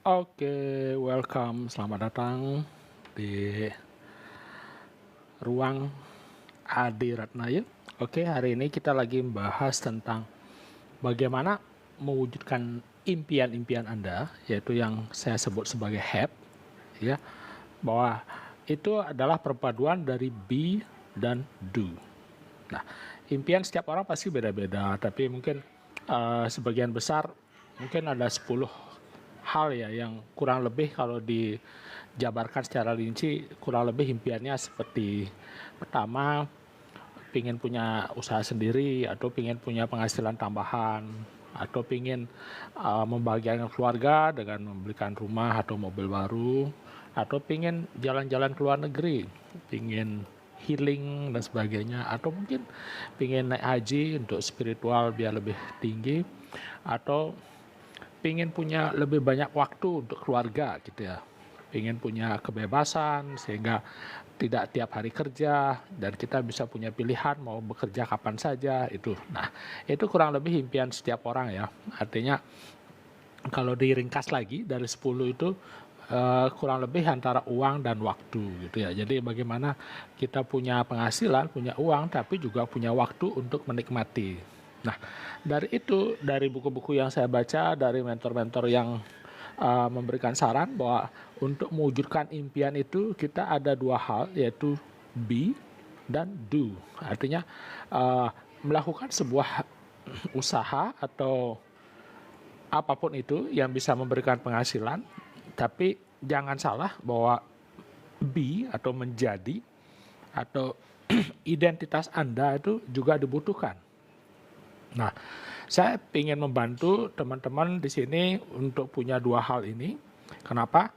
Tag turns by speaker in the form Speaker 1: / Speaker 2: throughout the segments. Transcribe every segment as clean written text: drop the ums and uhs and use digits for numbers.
Speaker 1: Oke, welcome. Selamat datang di ruang Adi Ratnaya. Oke, hari ini kita lagi membahas tentang bagaimana mewujudkan impian-impian Anda, yaitu yang saya sebut sebagai HAP, ya, bahwa itu adalah perpaduan dari be dan do. Nah, impian setiap orang pasti beda-beda, tapi mungkin sebagian besar mungkin ada 10 hal ya yang kurang lebih kalau dijabarkan secara rinci kurang lebih impiannya seperti pertama pingin punya usaha sendiri atau pingin punya penghasilan tambahan atau pingin membahagiakan keluarga dengan membelikan rumah atau mobil baru atau pingin jalan-jalan ke luar negeri, pingin healing dan sebagainya, atau mungkin pingin naik haji untuk spiritual biar lebih tinggi, atau pingin punya lebih banyak waktu untuk keluarga gitu ya, pingin punya kebebasan sehingga tidak tiap hari kerja dan kita bisa punya pilihan mau bekerja kapan saja itu. Nah, itu kurang lebih impian setiap orang ya. Artinya kalau diringkas lagi dari 10 itu kurang lebih antara uang dan waktu gitu ya. Jadi bagaimana kita punya penghasilan, punya uang, tapi juga punya waktu untuk menikmati. Nah, dari itu, dari buku-buku yang saya baca, dari mentor-mentor yang memberikan saran bahwa untuk mewujudkan impian itu kita ada dua hal, yaitu be dan do. Artinya melakukan sebuah usaha atau apapun itu yang bisa memberikan penghasilan, tapi jangan salah bahwa be atau menjadi atau identitas Anda itu juga dibutuhkan. Nah, saya ingin membantu teman-teman di sini untuk punya dua hal ini. Kenapa?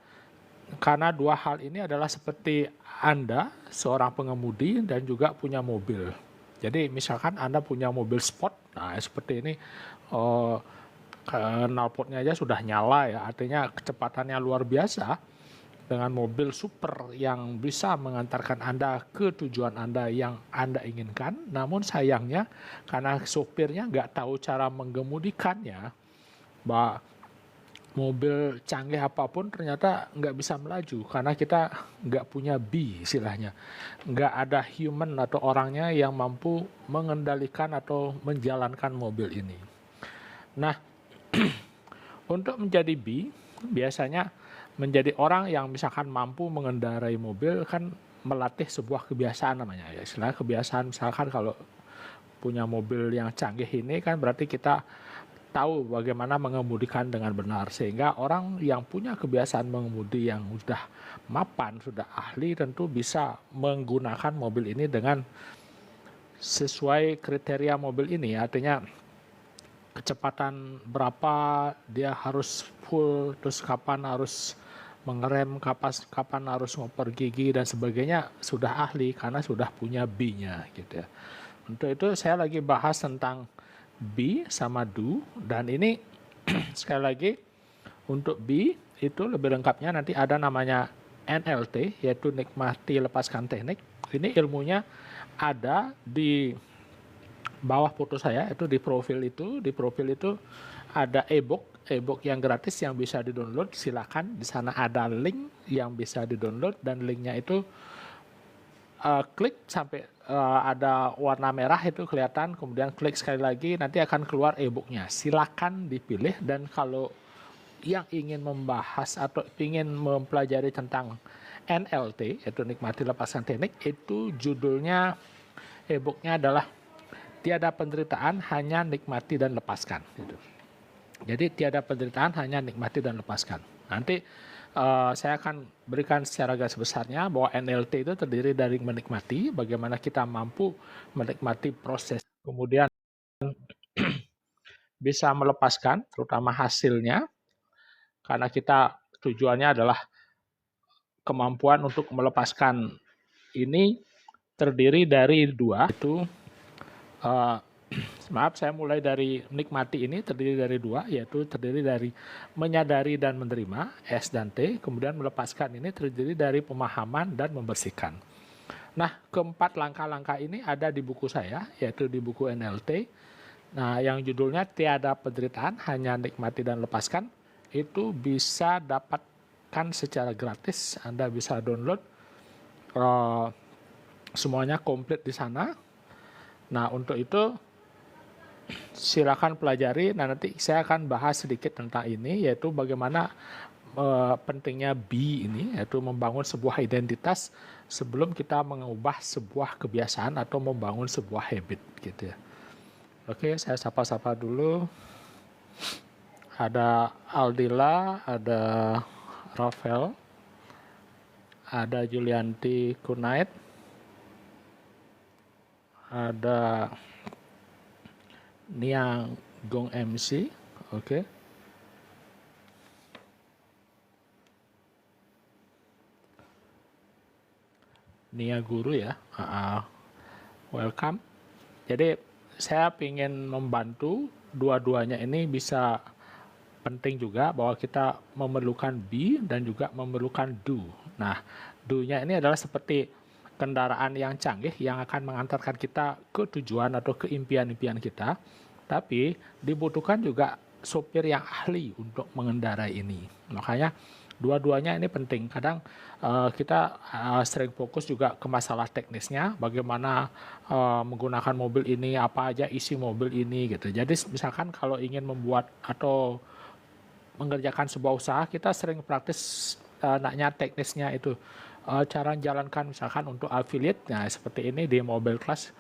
Speaker 1: Karena dua hal ini adalah seperti Anda seorang pengemudi dan juga punya mobil. Jadi misalkan Anda punya mobil sport, nah seperti ini, knalpotnya aja sudah nyala ya, artinya kecepatannya luar biasa dengan mobil super yang bisa mengantarkan Anda ke tujuan Anda yang Anda inginkan. Namun sayangnya karena sopirnya nggak tahu cara menggemudikannya, bahwa mobil canggih apapun ternyata nggak bisa melaju karena kita nggak punya B istilahnya. Nggak ada human atau orangnya yang mampu mengendalikan atau menjalankan mobil ini. Nah, untuk menjadi B, biasanya menjadi orang yang misalkan mampu mengendarai mobil kan melatih sebuah kebiasaan namanya ya. Istilah kebiasaan misalkan kalau punya mobil yang canggih ini kan berarti kita tahu bagaimana mengemudikan dengan benar, sehingga orang yang punya kebiasaan mengemudi yang sudah mapan, sudah ahli tentu bisa menggunakan mobil ini dengan sesuai kriteria mobil ini. Artinya kecepatan berapa dia harus full, terus kapan harus mengerem, kapan harus ngoper gigi dan sebagainya, sudah ahli karena sudah punya B-nya gitu ya. Untuk itu saya lagi bahas tentang be sama do, dan ini sekali lagi untuk be itu lebih lengkapnya nanti ada namanya NLT, yaitu nikmati lepaskan teknik. Ini ilmunya ada di bawah foto saya, itu di profil itu ada e-book yang gratis yang bisa di-download. Silakan, di sana ada link yang bisa di-download dan linknya itu klik sampai ada warna merah itu kelihatan, kemudian klik sekali lagi nanti akan keluar e-booknya. Silakan dipilih, dan kalau yang ingin membahas atau ingin mempelajari tentang NLT, yaitu nikmati lepaskan teknik, itu judulnya e-booknya adalah tiada penderitaan, hanya nikmati dan lepaskan. Gitu. Jadi tiada penderitaan, hanya nikmati dan lepaskan. Nanti saya akan berikan secara garis besarnya bahwa NLT itu terdiri dari menikmati, bagaimana kita mampu menikmati proses, kemudian bisa melepaskan, terutama hasilnya, karena kita tujuannya adalah kemampuan untuk melepaskan ini terdiri dari dua, itu maaf, saya mulai dari nikmati ini terdiri dari dua, yaitu terdiri dari menyadari dan menerima, S dan T, kemudian melepaskan ini terdiri dari pemahaman dan membersihkan. Nah, keempat langkah-langkah ini ada di buku saya, yaitu di buku NLT. Nah, yang judulnya tiada penderitaan, hanya nikmati dan lepaskan. itu bisa dapatkan secara gratis. Anda bisa download uh, semuanya komplit di sana. Nah, untuk itu silakan pelajari. Nah, nanti saya akan bahas sedikit tentang ini, yaitu bagaimana pentingnya B ini, yaitu membangun sebuah identitas sebelum kita mengubah sebuah kebiasaan atau membangun sebuah habit gitu ya. Oke, saya sapa-sapa dulu. Ada Aldila, ada Rafael, ada Julianti Kunait, ada Niang Gong MC, oke. Nia Guru ya, welcome. Jadi saya ingin membantu dua-duanya ini bisa penting juga, bahwa kita memerlukan be dan juga memerlukan do. Nah, do-nya ini adalah seperti kendaraan yang canggih yang akan mengantarkan kita ke tujuan atau ke impian-impian kita, tapi dibutuhkan juga sopir yang ahli untuk mengendarai ini. Makanya dua-duanya ini penting. Kadang kita sering fokus juga ke masalah teknisnya, bagaimana menggunakan mobil ini, apa aja isi mobil ini gitu. Jadi misalkan kalau ingin membuat atau mengerjakan sebuah usaha, kita sering praktis naknya teknisnya itu. Cara menjalankan misalkan untuk affiliate, nah seperti ini di Mobil Class.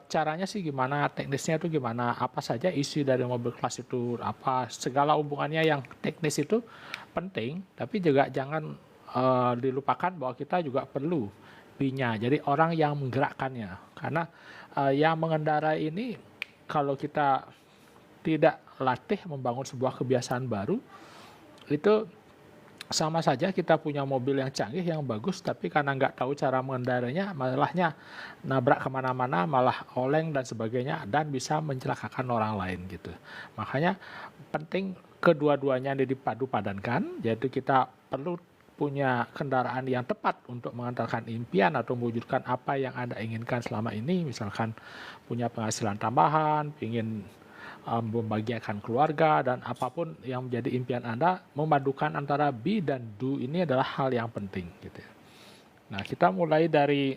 Speaker 1: Caranya sih gimana, teknisnya itu gimana, apa saja isi dari Mobil Class itu, apa segala hubungannya yang teknis itu penting, tapi juga jangan dilupakan bahwa kita juga perlu B-nya, jadi orang yang menggerakkannya. Karena yang mengendarai ini, kalau kita tidak latih membangun sebuah kebiasaan baru, itu sama saja kita punya mobil yang canggih, yang bagus, tapi karena nggak tahu cara mengendarainya, malahnya nabrak kemana-mana, malah oleng dan sebagainya, dan bisa mencelakakan orang lain gitu. Makanya penting kedua-duanya dipadu padankan, yaitu kita perlu punya kendaraan yang tepat untuk mengantarkan impian atau mewujudkan apa yang Anda inginkan selama ini, misalkan punya penghasilan tambahan, ingin membahagiakan keluarga, dan apapun yang menjadi impian Anda, memadukan antara be dan do ini adalah hal yang penting gitu. Nah, kita mulai dari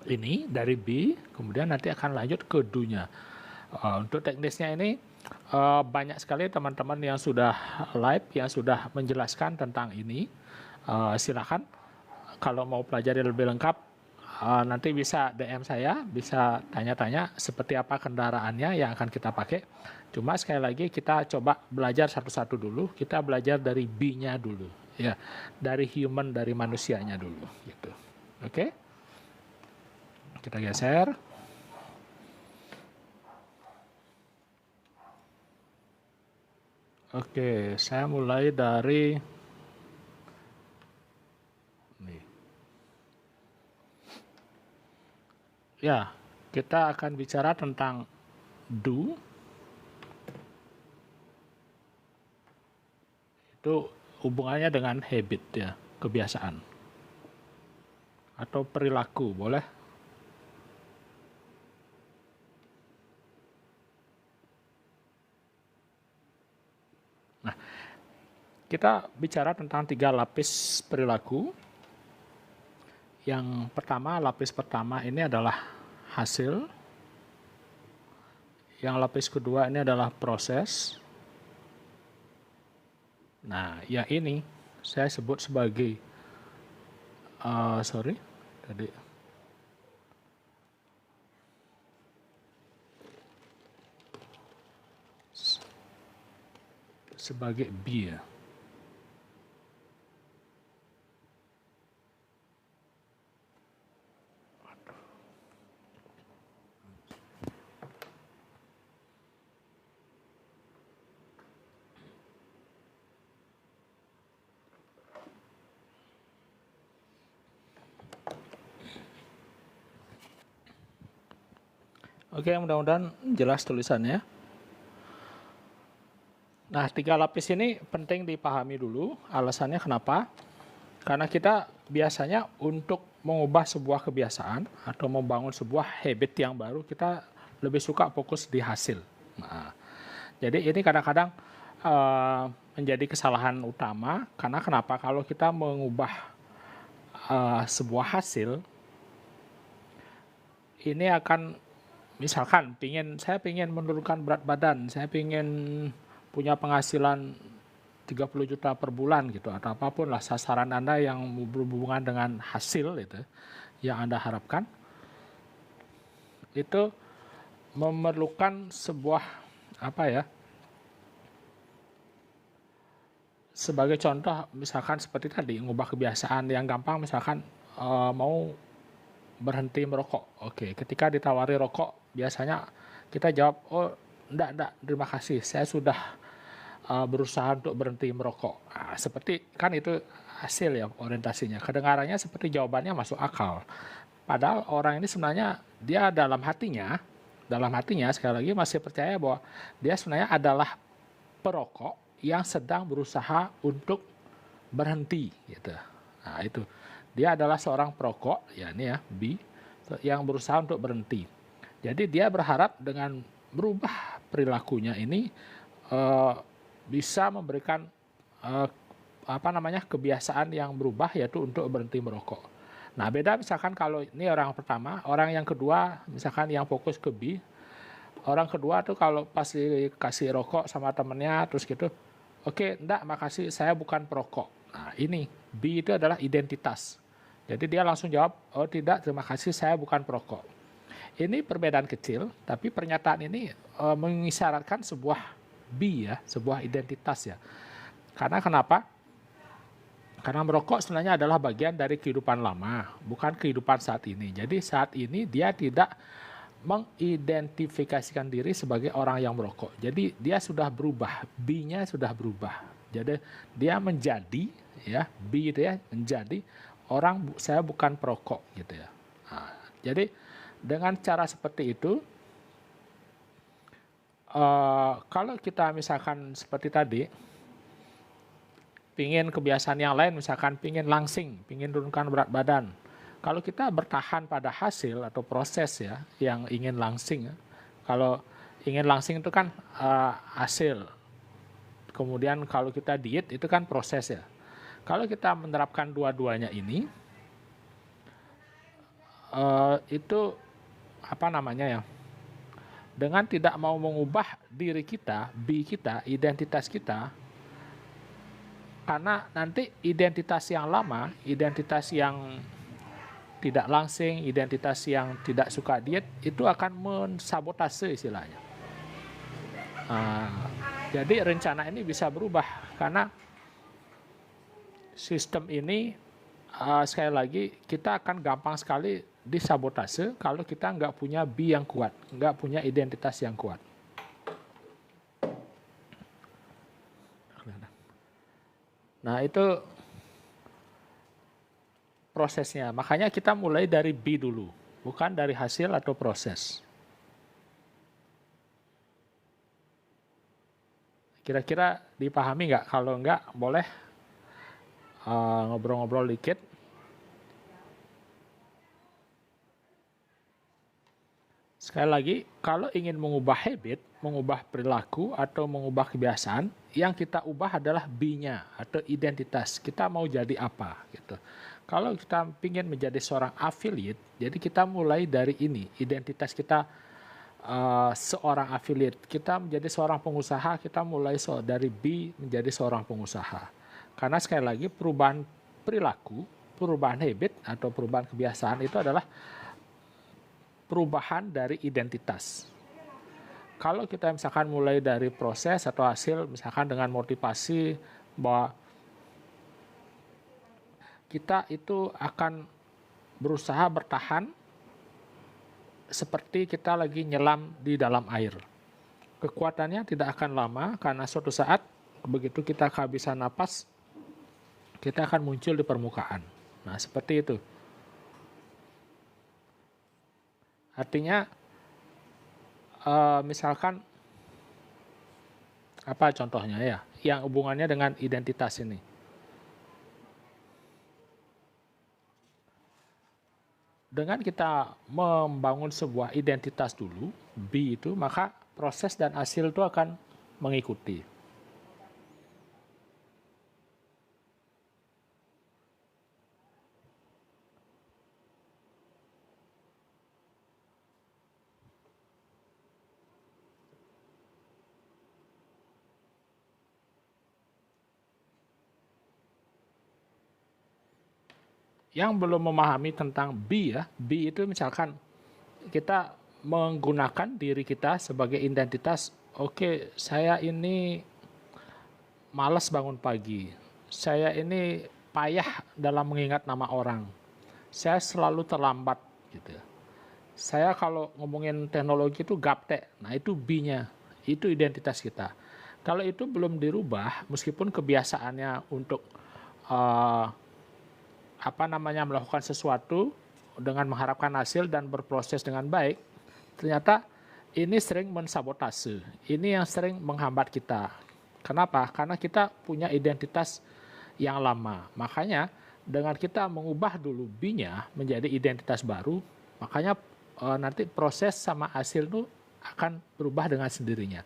Speaker 1: ini, dari be, kemudian nanti akan lanjut ke do-nya. Untuk teknisnya ini banyak sekali teman-teman yang sudah live, yang sudah menjelaskan tentang ini. Silakan kalau mau pelajari lebih lengkap, nanti bisa DM saya, bisa tanya-tanya seperti apa kendaraannya yang akan kita pakai. Cuma sekali lagi kita coba belajar satu-satu dulu. Kita belajar dari B-nya dulu, ya, dari human, dari manusianya dulu, gitu. Oke, kita geser. Oke, saya mulai dari ya, kita akan bicara tentang do. Itu hubungannya dengan habit ya, kebiasaan. Atau perilaku, boleh? Nah, kita bicara tentang 3 lapis perilaku. Yang pertama, lapis pertama ini adalah hasil. Yang lapis kedua ini adalah proses. Nah, yang ini saya sebut sebagai sebagai B ya. Oke, mudah-mudahan jelas tulisannya. Nah, 3 lapis ini penting dipahami dulu. Alasannya kenapa? Karena kita biasanya untuk mengubah sebuah kebiasaan atau membangun sebuah habit yang baru, kita lebih suka fokus di hasil. Nah, jadi ini kadang-kadang menjadi kesalahan utama. Karena kenapa? Kalau kita mengubah sebuah hasil, ini akan, misalkan saya ingin menurunkan berat badan, saya ingin punya penghasilan 30 juta per bulan gitu, atau apapun lah sasaran Anda yang berhubungan dengan hasil itu yang Anda harapkan, itu memerlukan sebuah sebagai contoh, misalkan seperti tadi, mengubah kebiasaan yang gampang, misalkan mau berhenti merokok. Oke, ketika ditawari rokok, biasanya kita jawab, oh enggak, terima kasih, saya sudah berusaha untuk berhenti merokok. Nah, seperti kan itu hasil ya orientasinya. Kedengarannya seperti jawabannya masuk akal. Padahal orang ini sebenarnya dia dalam hatinya sekali lagi masih percaya bahwa dia sebenarnya adalah perokok yang sedang berusaha untuk berhenti gitu. Nah, itu. Dia adalah seorang perokok, ya ini ya, B, yang berusaha untuk berhenti. Jadi dia berharap dengan merubah perilakunya ini bisa memberikan kebiasaan yang berubah, yaitu untuk berhenti merokok. Nah, beda misalkan kalau ini orang pertama, orang yang kedua misalkan yang fokus ke B, orang kedua tuh kalau pas dikasih rokok sama temennya terus gitu, oke, enggak, makasih, saya bukan perokok. Nah, ini B itu adalah identitas. Jadi dia langsung jawab, oh tidak, terima kasih, saya bukan perokok. Ini perbedaan kecil, tapi pernyataan ini mengisyaratkan sebuah B ya, sebuah identitas ya. Karena kenapa? Karena merokok sebenarnya adalah bagian dari kehidupan lama, bukan kehidupan saat ini. Jadi saat ini dia tidak mengidentifikasikan diri sebagai orang yang merokok. Jadi dia sudah berubah, B-nya sudah berubah. Jadi dia menjadi ya, B itu ya, menjadi orang, saya bukan perokok gitu ya. Nah, jadi dengan cara seperti itu, kalau kita misalkan seperti tadi, pingin kebiasaan yang lain, misalkan pingin langsing, pingin turunkan berat badan. Kalau kita bertahan pada hasil atau proses ya, yang ingin langsing. Kalau ingin langsing itu kan hasil. Kemudian kalau kita diet itu kan proses ya. Kalau kita menerapkan dua-duanya ini, itu dengan tidak mau mengubah diri kita, B kita, identitas kita, karena nanti identitas yang lama, identitas yang tidak langsing, identitas yang tidak suka diet, itu akan mensabotase istilahnya. Jadi rencana ini bisa berubah, karena sistem ini, sekali lagi, kita akan gampang sekali disabotase kalau kita nggak punya B yang kuat, nggak punya identitas yang kuat. Nah, itu prosesnya. Makanya kita mulai dari B dulu, bukan dari hasil atau proses. Kira-kira dipahami nggak? Kalau nggak, boleh ngobrol-ngobrol dikit. Sekali lagi, kalau ingin mengubah habit, mengubah perilaku, atau mengubah kebiasaan, yang kita ubah adalah B-nya atau identitas. Kita mau jadi apa gitu. Kalau kita ingin menjadi seorang affiliate, jadi kita mulai dari ini, identitas kita seorang affiliate. Kita menjadi seorang pengusaha, kita mulai dari B menjadi seorang pengusaha. Karena sekali lagi perubahan perilaku, perubahan habit atau perubahan kebiasaan itu adalah perubahan dari identitas. Kalau kita misalkan mulai dari proses atau hasil, misalkan dengan motivasi bahwa kita itu akan berusaha bertahan seperti kita lagi nyelam di dalam air. Kekuatannya tidak akan lama karena suatu saat begitu kita kehabisan napas, kita akan muncul di permukaan. Nah, seperti itu. Artinya, misalkan, apa contohnya ya, yang hubungannya dengan identitas ini. Dengan kita membangun sebuah identitas dulu, B itu, maka proses dan hasil itu akan mengikuti. yang belum memahami tentang be ya, be itu misalkan kita menggunakan diri kita sebagai identitas. Oke, saya ini malas bangun pagi. Saya ini payah dalam mengingat nama orang. Saya selalu terlambat gitu. Saya kalau ngomongin teknologi itu gaptek. Nah, itu be-nya. Itu identitas kita. Kalau itu belum dirubah, meskipun kebiasaannya untuk melakukan sesuatu dengan mengharapkan hasil dan berproses dengan baik, ternyata ini sering mensabotase. Ini yang sering menghambat kita. Kenapa? Karena kita punya identitas yang lama. Makanya dengan kita mengubah dulu be-nya menjadi identitas baru, makanya nanti proses sama hasil itu akan berubah dengan sendirinya.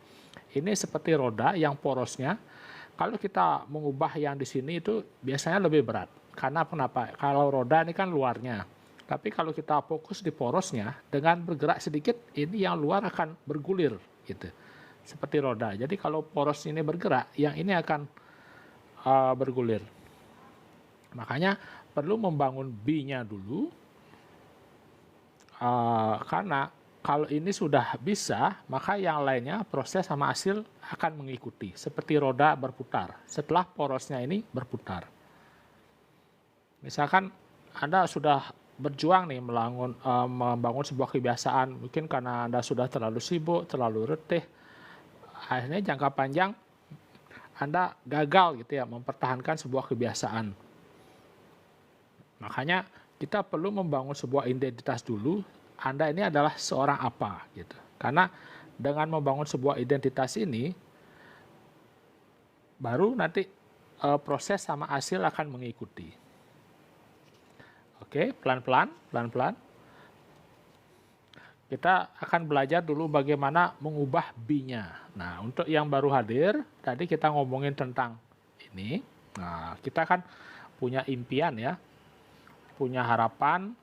Speaker 1: Ini seperti roda yang porosnya. Kalau kita mengubah yang di sini itu biasanya lebih berat. Karena kenapa? Kalau roda ini kan luarnya. Tapi kalau kita fokus di porosnya, dengan bergerak sedikit, ini yang luar akan bergulir, gitu. Seperti roda. Jadi kalau poros ini bergerak, yang ini akan bergulir. Makanya perlu membangun be-nya dulu, karena kalau ini sudah bisa, maka yang lainnya proses sama hasil akan mengikuti. Seperti roda berputar, setelah porosnya ini berputar. Misalkan Anda sudah berjuang nih membangun sebuah kebiasaan, mungkin karena Anda sudah terlalu sibuk, terlalu letih, akhirnya jangka panjang Anda gagal gitu ya mempertahankan sebuah kebiasaan. Makanya kita perlu membangun sebuah identitas dulu. Anda ini adalah seorang apa gitu. Karena dengan membangun sebuah identitas ini, baru nanti proses sama hasil akan mengikuti. Oke, pelan-pelan. Kita akan belajar dulu bagaimana mengubah be-nya. Nah, untuk yang baru hadir, tadi kita ngomongin tentang ini. Nah, kita kan punya impian ya, punya harapan,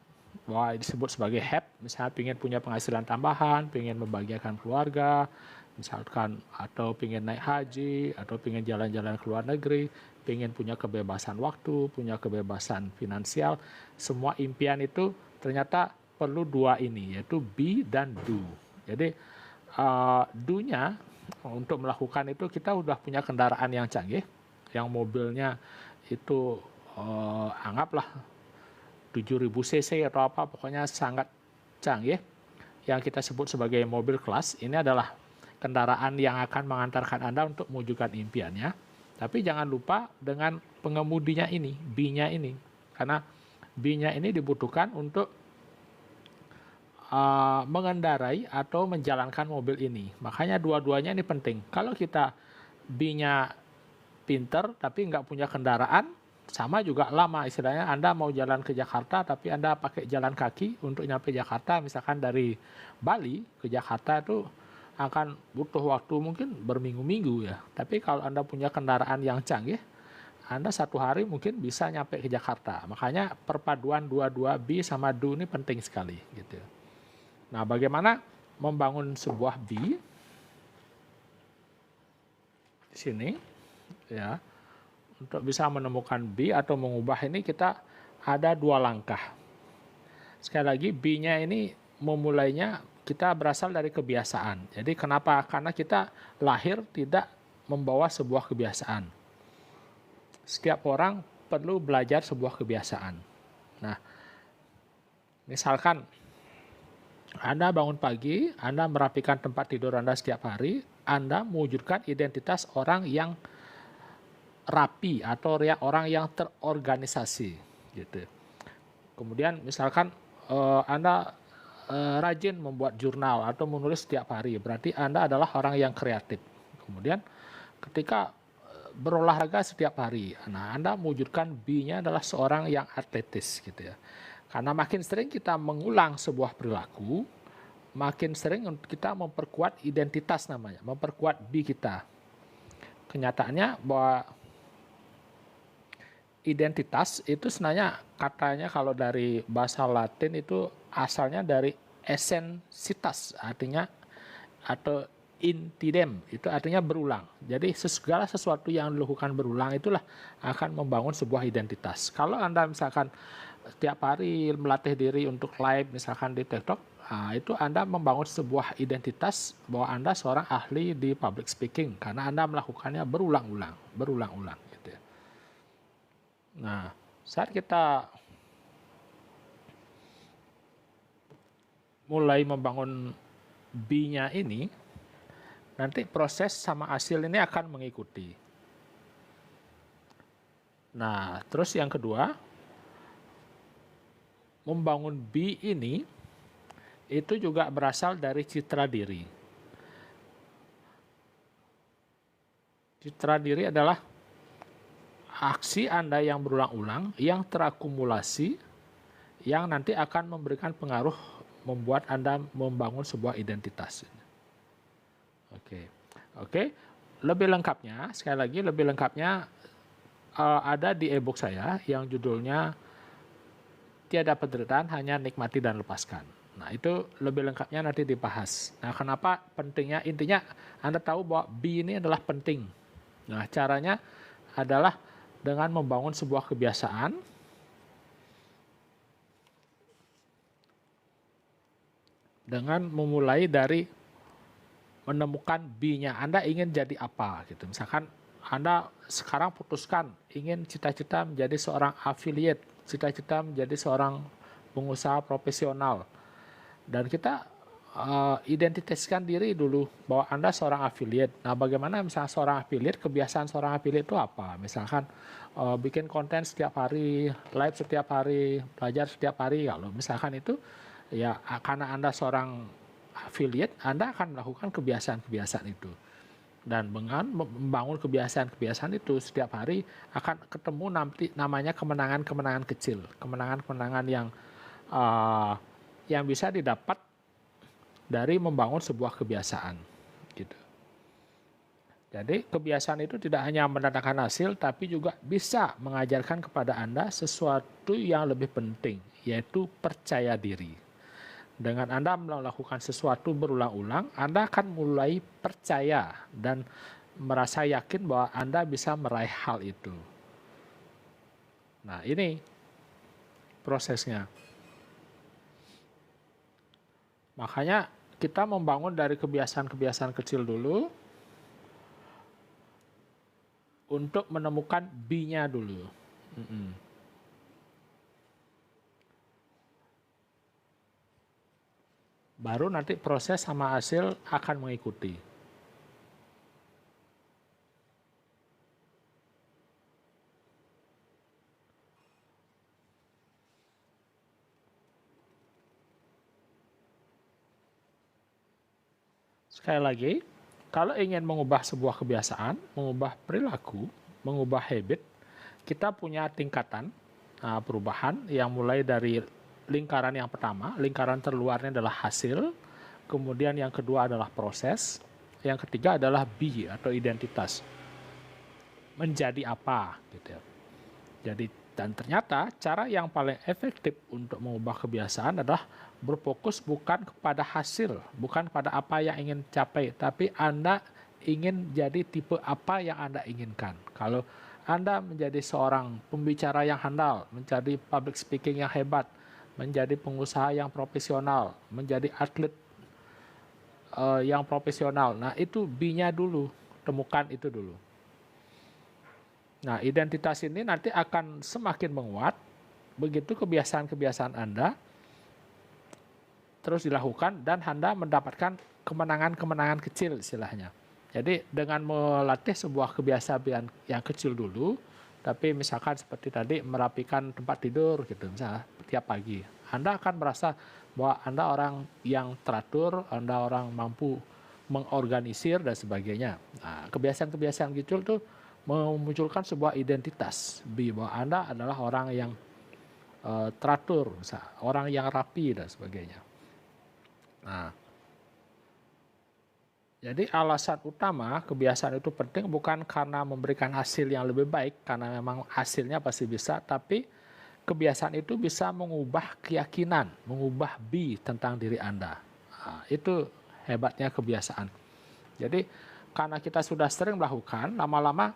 Speaker 1: bahwa disebut sebagai have, misalnya ingin punya penghasilan tambahan, ingin membahagiakan keluarga, misalkan, atau ingin naik haji, atau ingin jalan-jalan ke luar negeri, ingin punya kebebasan waktu, punya kebebasan finansial. Semua impian itu ternyata perlu dua ini, yaitu be dan do. Jadi do-nya untuk melakukan itu kita udah punya kendaraan yang canggih, yang mobilnya itu anggaplah 7000 cc atau apa, pokoknya sangat canggih, yang kita sebut sebagai mobil kelas. Ini adalah kendaraan yang akan mengantarkan Anda untuk mewujudkan impiannya. Tapi jangan lupa dengan pengemudinya ini, be-nya ini. Karena be-nya ini dibutuhkan untuk mengendarai atau menjalankan mobil ini. Makanya dua-duanya ini penting. Kalau kita be-nya pinter tapi nggak punya kendaraan, sama juga lama, istilahnya Anda mau jalan ke Jakarta tapi Anda pakai jalan kaki untuk nyampe Jakarta, misalkan dari Bali ke Jakarta itu akan butuh waktu mungkin berminggu-minggu ya. Tapi kalau Anda punya kendaraan yang canggih, Anda satu hari mungkin bisa nyampe ke Jakarta. Makanya perpaduan dua-dua be sama do ini penting sekali gitu. Nah, bagaimana membangun sebuah be di sini ya. Untuk bisa menemukan be atau mengubah ini kita ada dua langkah. Sekali lagi, be-nya ini memulainya kita berasal dari kebiasaan. Jadi kenapa? Karena kita lahir tidak membawa sebuah kebiasaan. Setiap orang perlu belajar sebuah kebiasaan. Nah, misalkan Anda bangun pagi, Anda merapikan tempat tidur Anda setiap hari, Anda mewujudkan identitas orang yang rapi atau orang yang terorganisasi gitu. Kemudian misalkan Anda rajin membuat jurnal atau menulis setiap hari, berarti Anda adalah orang yang kreatif. Kemudian ketika berolahraga setiap hari, nah Anda mewujudkan be-nya adalah seorang yang atletis gitu ya. Karena makin sering kita mengulang sebuah perilaku, makin sering kita memperkuat identitas namanya, memperkuat be kita. Kenyataannya bahwa identitas itu sebenarnya katanya kalau dari bahasa Latin itu asalnya dari esensitas, artinya atau intidem, itu artinya berulang. Jadi segala sesuatu yang dilakukan berulang itulah akan membangun sebuah identitas. Kalau Anda misalkan setiap hari melatih diri untuk live misalkan di TikTok, itu Anda membangun sebuah identitas bahwa Anda seorang ahli di public speaking karena Anda melakukannya berulang-ulang gitu ya. Nah, saat kita mulai membangun B-nya ini, nanti proses sama hasil ini akan mengikuti. Nah, terus yang kedua, membangun B ini itu juga berasal dari citra diri. Citra diri adalah aksi Anda yang berulang-ulang, yang terakumulasi, yang nanti akan memberikan pengaruh membuat Anda membangun sebuah identitas. Oke. Lebih lengkapnya, sekali lagi lebih lengkapnya ada di e-book saya yang judulnya Tiada Penderitaan, Hanya Nikmati dan Lepaskan. Nah, itu lebih lengkapnya nanti dibahas. Nah, kenapa pentingnya? Intinya Anda tahu bahwa B ini adalah penting. Nah, caranya adalah dengan membangun sebuah kebiasaan, dengan memulai dari menemukan B-nya. Anda ingin jadi apa gitu. Misalkan Anda sekarang putuskan ingin cita-cita menjadi seorang affiliate, cita-cita menjadi seorang pengusaha profesional. Dan kita identitaskan diri dulu bahwa Anda seorang affiliate. Nah, bagaimana misalnya seorang affiliate, kebiasaan seorang affiliate itu apa? Misalkan bikin konten setiap hari, live setiap hari, belajar setiap hari. Kalau misalkan itu, ya karena Anda seorang affiliate, Anda akan melakukan kebiasaan-kebiasaan itu. Dan dengan membangun kebiasaan-kebiasaan itu setiap hari akan ketemu nanti namanya kemenangan-kemenangan kecil, kemenangan-kemenangan yang bisa didapat dari membangun sebuah kebiasaan gitu. Jadi kebiasaan itu tidak hanya mendatangkan hasil tapi juga bisa mengajarkan kepada Anda sesuatu yang lebih penting, yaitu percaya diri. Dengan Anda melakukan sesuatu berulang-ulang, Anda akan mulai percaya dan merasa yakin bahwa Anda bisa meraih hal itu. Nah, ini prosesnya. Makanya kita membangun dari kebiasaan-kebiasaan kecil dulu untuk menemukan B-nya dulu. Baru nanti proses sama hasil akan mengikuti. Sekali lagi, kalau ingin mengubah sebuah kebiasaan, mengubah perilaku, mengubah habit, kita punya tingkatan perubahan yang mulai dari lingkaran yang pertama, lingkaran terluarnya adalah hasil, kemudian yang kedua adalah proses, yang ketiga adalah B atau identitas. Menjadi apa gitu ya. Jadi dan ternyata cara yang paling efektif untuk mengubah kebiasaan adalah berfokus bukan kepada hasil, bukan pada apa yang ingin capai, tapi Anda ingin jadi tipe apa yang Anda inginkan. Kalau Anda menjadi seorang pembicara yang handal, menjadi public speaking yang hebat, menjadi pengusaha yang profesional, menjadi atlet yang profesional. Nah, itu B-nya dulu, temukan itu dulu. Nah, identitas ini nanti akan semakin menguat begitu kebiasaan-kebiasaan Anda terus dilakukan dan Anda mendapatkan kemenangan-kemenangan kecil istilahnya. Jadi dengan melatih sebuah kebiasaan yang kecil dulu, tapi misalkan seperti tadi merapikan tempat tidur gitu misalnya tiap pagi, Anda akan merasa bahwa Anda orang yang teratur, Anda orang mampu mengorganisir dan sebagainya. Nah, kebiasaan-kebiasaan kecil tuh memunculkan sebuah identitas bahwa Anda adalah orang yang teratur, orang yang rapi dan sebagainya. Nah, jadi alasan utama kebiasaan itu penting bukan karena memberikan hasil yang lebih baik, karena memang hasilnya pasti bisa, tapi kebiasaan itu bisa mengubah keyakinan, mengubah B tentang diri Anda. Nah, itu hebatnya kebiasaan. Jadi karena kita sudah sering melakukan, lama-lama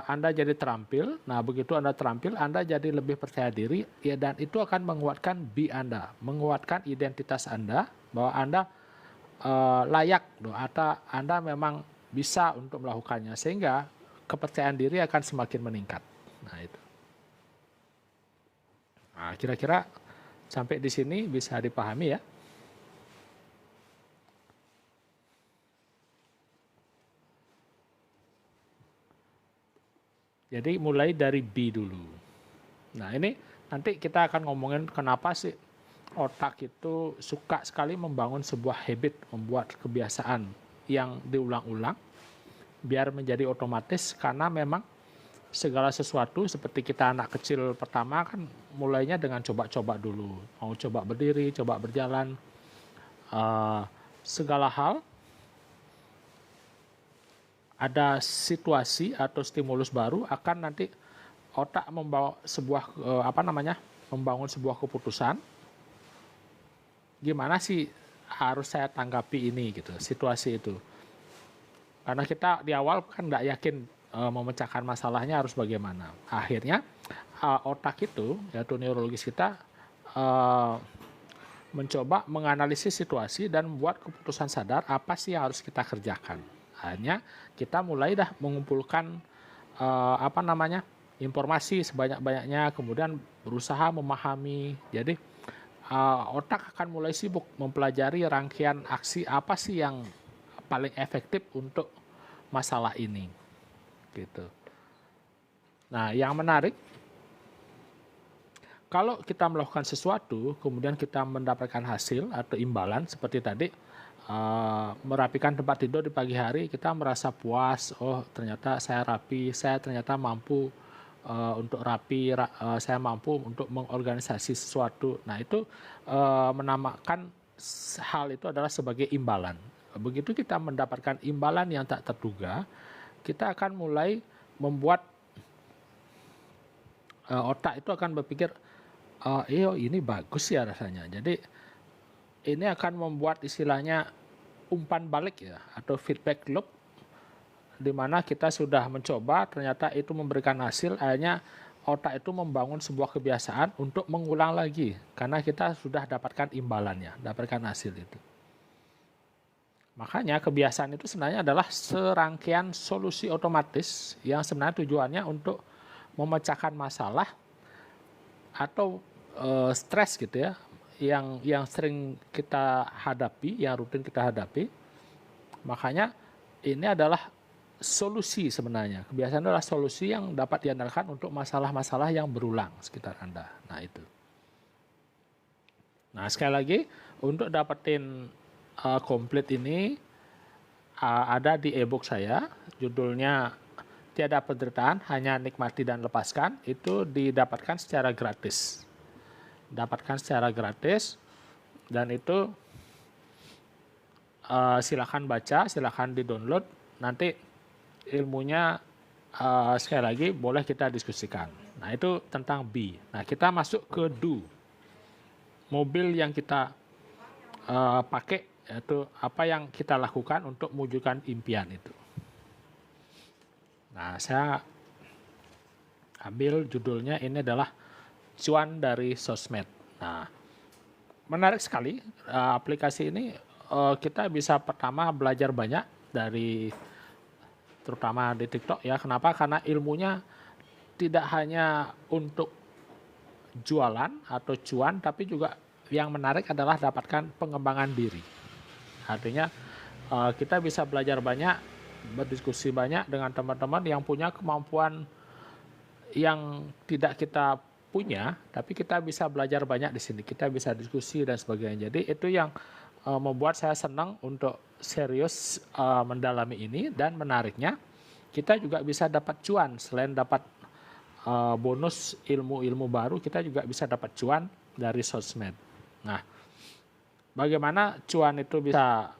Speaker 1: Anda jadi terampil. Nah, begitu Anda terampil, Anda jadi lebih percaya diri, ya, dan itu akan menguatkan Anda, menguatkan identitas Anda bahwa Anda layak, atau Anda memang bisa untuk melakukannya, sehingga kepercayaan diri akan semakin meningkat. Nah, itu. Nah, kira-kira sampai di sini bisa dipahami ya. Jadi mulai dari B dulu. Nah, ini nanti kita akan ngomongin kenapa sih otak itu suka sekali membangun sebuah habit, membuat kebiasaan yang diulang-ulang biar menjadi otomatis, karena memang segala sesuatu seperti kita anak kecil pertama kan mulainya dengan coba-coba dulu. Mau coba berdiri, coba berjalan, segala hal ada situasi atau stimulus baru akan nanti otak membawa sebuah membangun sebuah keputusan, gimana sih harus saya tanggapi ini gitu, situasi itu. Karena kita di awal kan nggak yakin memecahkan masalahnya harus bagaimana. Akhirnya otak itu, yaitu neurologis kita, mencoba menganalisis situasi dan membuat keputusan sadar apa sih yang harus kita kerjakan. Hanya kita mulai dah mengumpulkan informasi sebanyak-banyaknya, kemudian berusaha memahami. Jadi otak akan mulai sibuk mempelajari rangkaian aksi apa sih yang paling efektif untuk masalah ini, gitu. Nah, yang menarik, kalau kita melakukan sesuatu, kemudian kita mendapatkan hasil atau imbalan seperti tadi, merapikan tempat tidur di pagi hari, kita merasa puas, oh ternyata saya rapi, saya ternyata mampu untuk rapi, saya mampu untuk mengorganisasi sesuatu. Nah, itu menamakan hal itu adalah sebagai imbalan. Begitu kita mendapatkan imbalan yang tak terduga, kita akan mulai membuat otak itu akan berpikir, ini bagus ya rasanya. Jadi ini akan membuat istilahnya umpan balik ya, atau feedback loop, di mana kita sudah mencoba, ternyata itu memberikan hasil, akhirnya otak itu membangun sebuah kebiasaan untuk mengulang lagi, karena kita sudah dapatkan imbalannya, dapatkan hasil itu. Makanya kebiasaan itu sebenarnya adalah serangkaian solusi otomatis yang sebenarnya tujuannya untuk memecahkan masalah atau stres gitu ya, yang sering kita hadapi, yang rutin kita hadapi. Makanya ini adalah solusi sebenarnya. Kebiasaan adalah solusi yang dapat diandalkan untuk masalah-masalah yang berulang sekitar Anda. Nah, itu. Nah, sekali lagi, untuk dapetin komplit ini ada di e-book saya, judulnya Tiada Penderitaan, Hanya Nikmati dan Lepaskan. Itu didapatkan secara gratis. Dan itu silakan baca, silakan di-download. Nanti ilmunya sekali lagi boleh kita diskusikan. Nah, itu tentang B. Nah, kita masuk ke do. Mobil yang kita pakai, yaitu apa yang kita lakukan untuk mewujudkan impian itu. Nah, saya ambil judulnya, ini adalah cuan dari sosmed. Nah, menarik sekali aplikasi ini. Kita bisa pertama belajar banyak dari, terutama di TikTok ya. Kenapa? Karena ilmunya tidak hanya untuk jualan atau cuan, tapi juga yang menarik adalah dapatkan pengembangan diri. Artinya kita bisa belajar banyak, berdiskusi banyak dengan teman-teman yang punya kemampuan yang tidak kita punya, tapi kita bisa belajar banyak di sini. Kita bisa diskusi dan sebagainya. Jadi itu yang membuat saya senang untuk serius mendalami ini. Dan menariknya, kita juga bisa dapat cuan. Selain dapat bonus ilmu-ilmu baru, kita juga bisa dapat cuan dari sosmed. Nah, bagaimana cuan itu bisa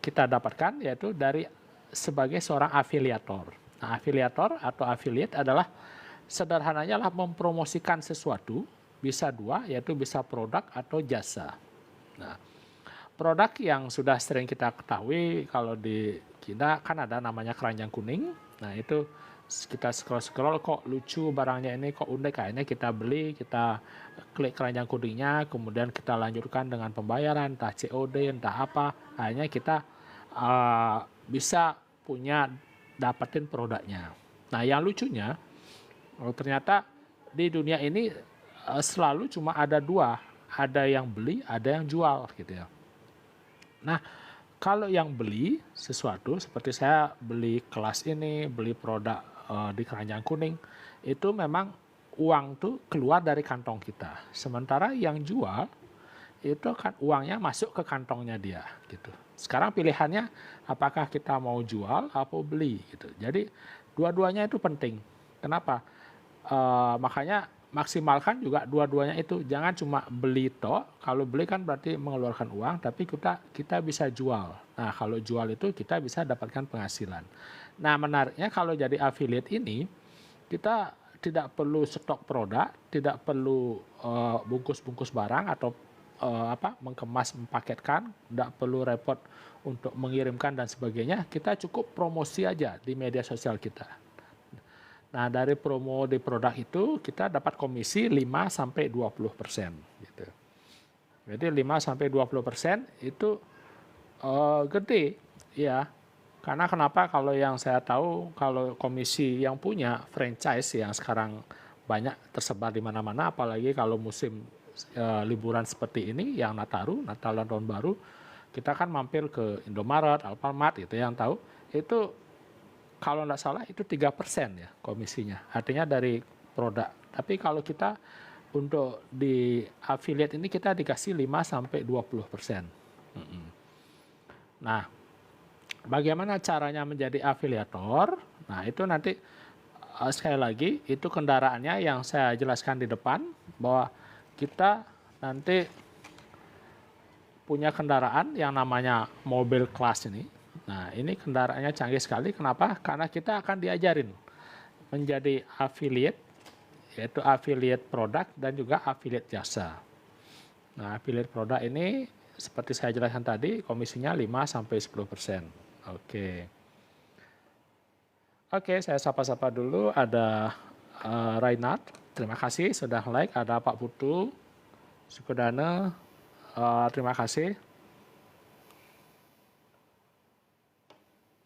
Speaker 1: kita dapatkan? Yaitu dari sebagai seorang afiliator. Nah, afiliator atau affiliate adalah sederhananya lah mempromosikan sesuatu, bisa dua, yaitu bisa produk atau jasa. Nah, produk yang sudah sering kita ketahui, kalau di kita kan ada namanya keranjang kuning. Nah, itu kita scroll-scroll kok lucu barangnya ini, kok unik, akhirnya kita beli, kita klik keranjang kuningnya, kemudian kita lanjutkan dengan pembayaran, entah COD, entah apa, akhirnya kita bisa dapetin produknya. Nah, yang lucunya ternyata di dunia ini selalu cuma ada dua, ada yang beli, ada yang jual gitu ya. Nah, kalau yang beli sesuatu, seperti saya beli kelas ini, beli produk di keranjang kuning, itu memang uang tuh keluar dari kantong kita. Sementara yang jual, itu kan uangnya masuk ke kantongnya dia gitu. Sekarang pilihannya apakah kita mau jual atau beli gitu. Jadi dua-duanya itu penting. Kenapa? Makanya maksimalkan juga dua-duanya itu, jangan cuma beli toh. Kalau beli kan berarti mengeluarkan uang, tapi kita bisa jual. Nah, kalau jual itu kita bisa dapatkan penghasilan. Nah, menariknya kalau jadi affiliate ini, kita tidak perlu stok produk, tidak perlu bungkus-bungkus barang atau mengemas, mempaketkan, tidak perlu repot untuk mengirimkan dan sebagainya. Kita cukup promosi aja di media sosial kita. Nah, dari promo di produk itu kita dapat komisi 5-20% gitu. Jadi 5-20% itu gede ya. Karena kenapa? Kalau yang saya tahu, kalau komisi yang punya franchise yang sekarang banyak tersebar di mana-mana, apalagi kalau musim liburan seperti ini yang Nataru, Natal dan Tahun Baru, kita kan mampir ke Indomaret, Alfamart gitu yang tahu, itu kalau nggak salah itu 3% ya komisinya, artinya dari produk. Tapi kalau kita untuk di affiliate ini kita dikasih 5-20%. Nah, bagaimana caranya menjadi afiliator? Nah, itu nanti sekali lagi itu kendaraannya yang saya jelaskan di depan, bahwa kita nanti punya kendaraan yang namanya mobil kelas ini. Nah, ini kendaraannya canggih sekali. Kenapa? Karena kita akan diajarin menjadi affiliate, yaitu affiliate produk dan juga affiliate jasa. Nah, affiliate produk ini seperti saya jelaskan tadi, komisinya 5-10%. Oke. Oke, saya sapa-sapa dulu. Ada Reinhard, terima kasih sudah like. Ada Pak Putu, Sukudana, terima kasih.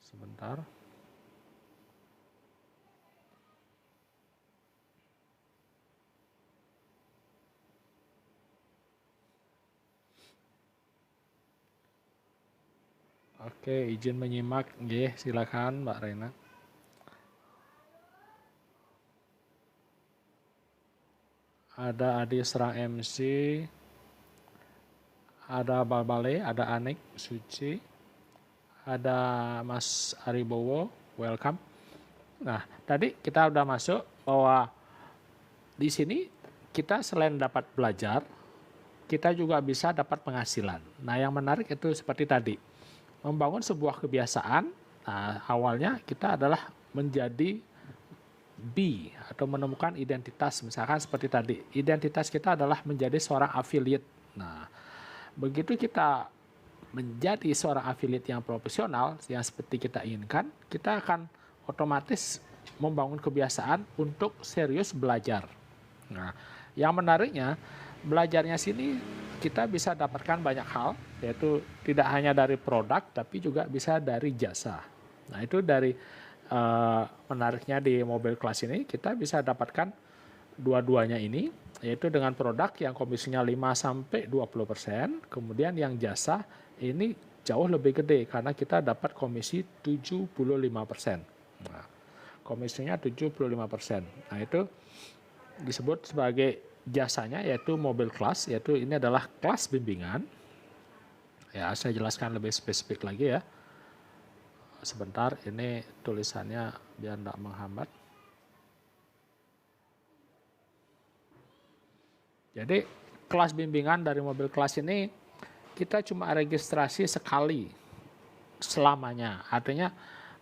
Speaker 1: Sebentar. Oke, izin menyimak. Nggih, silakan Mbak Rena. Ada Adi Serang MC, ada Balbale, ada Anik Suci, ada Mas Aribowo, welcome. Nah, tadi kita udah masuk bahwa di sini kita selain dapat belajar, kita juga bisa dapat penghasilan. Nah, yang menarik itu seperti tadi, membangun sebuah kebiasaan. Nah, awalnya kita adalah menjadi B atau menemukan identitas, misalkan seperti tadi, identitas kita adalah menjadi seorang affiliate. Nah, begitu kita menjadi seorang affiliate yang profesional, yang seperti kita inginkan, kita akan otomatis membangun kebiasaan untuk serius belajar. Nah, yang menariknya, belajarnya sini kita bisa dapatkan banyak hal, yaitu tidak hanya dari produk, tapi juga bisa dari jasa. Nah, itu dari menariknya di mobil kelas ini, kita bisa dapatkan dua-duanya ini, yaitu dengan produk yang komisinya 5-20%, kemudian yang jasa ini jauh lebih gede karena kita dapat komisi 75%. Nah, komisinya 75%. Nah, itu disebut sebagai jasanya, yaitu mobil kelas, yaitu ini adalah kelas bimbingan. Ya, saya jelaskan lebih spesifik lagi ya. Sebentar, ini tulisannya biar tidak menghambat. Jadi kelas bimbingan dari mobil kelas ini kita cuma registrasi sekali selamanya. Artinya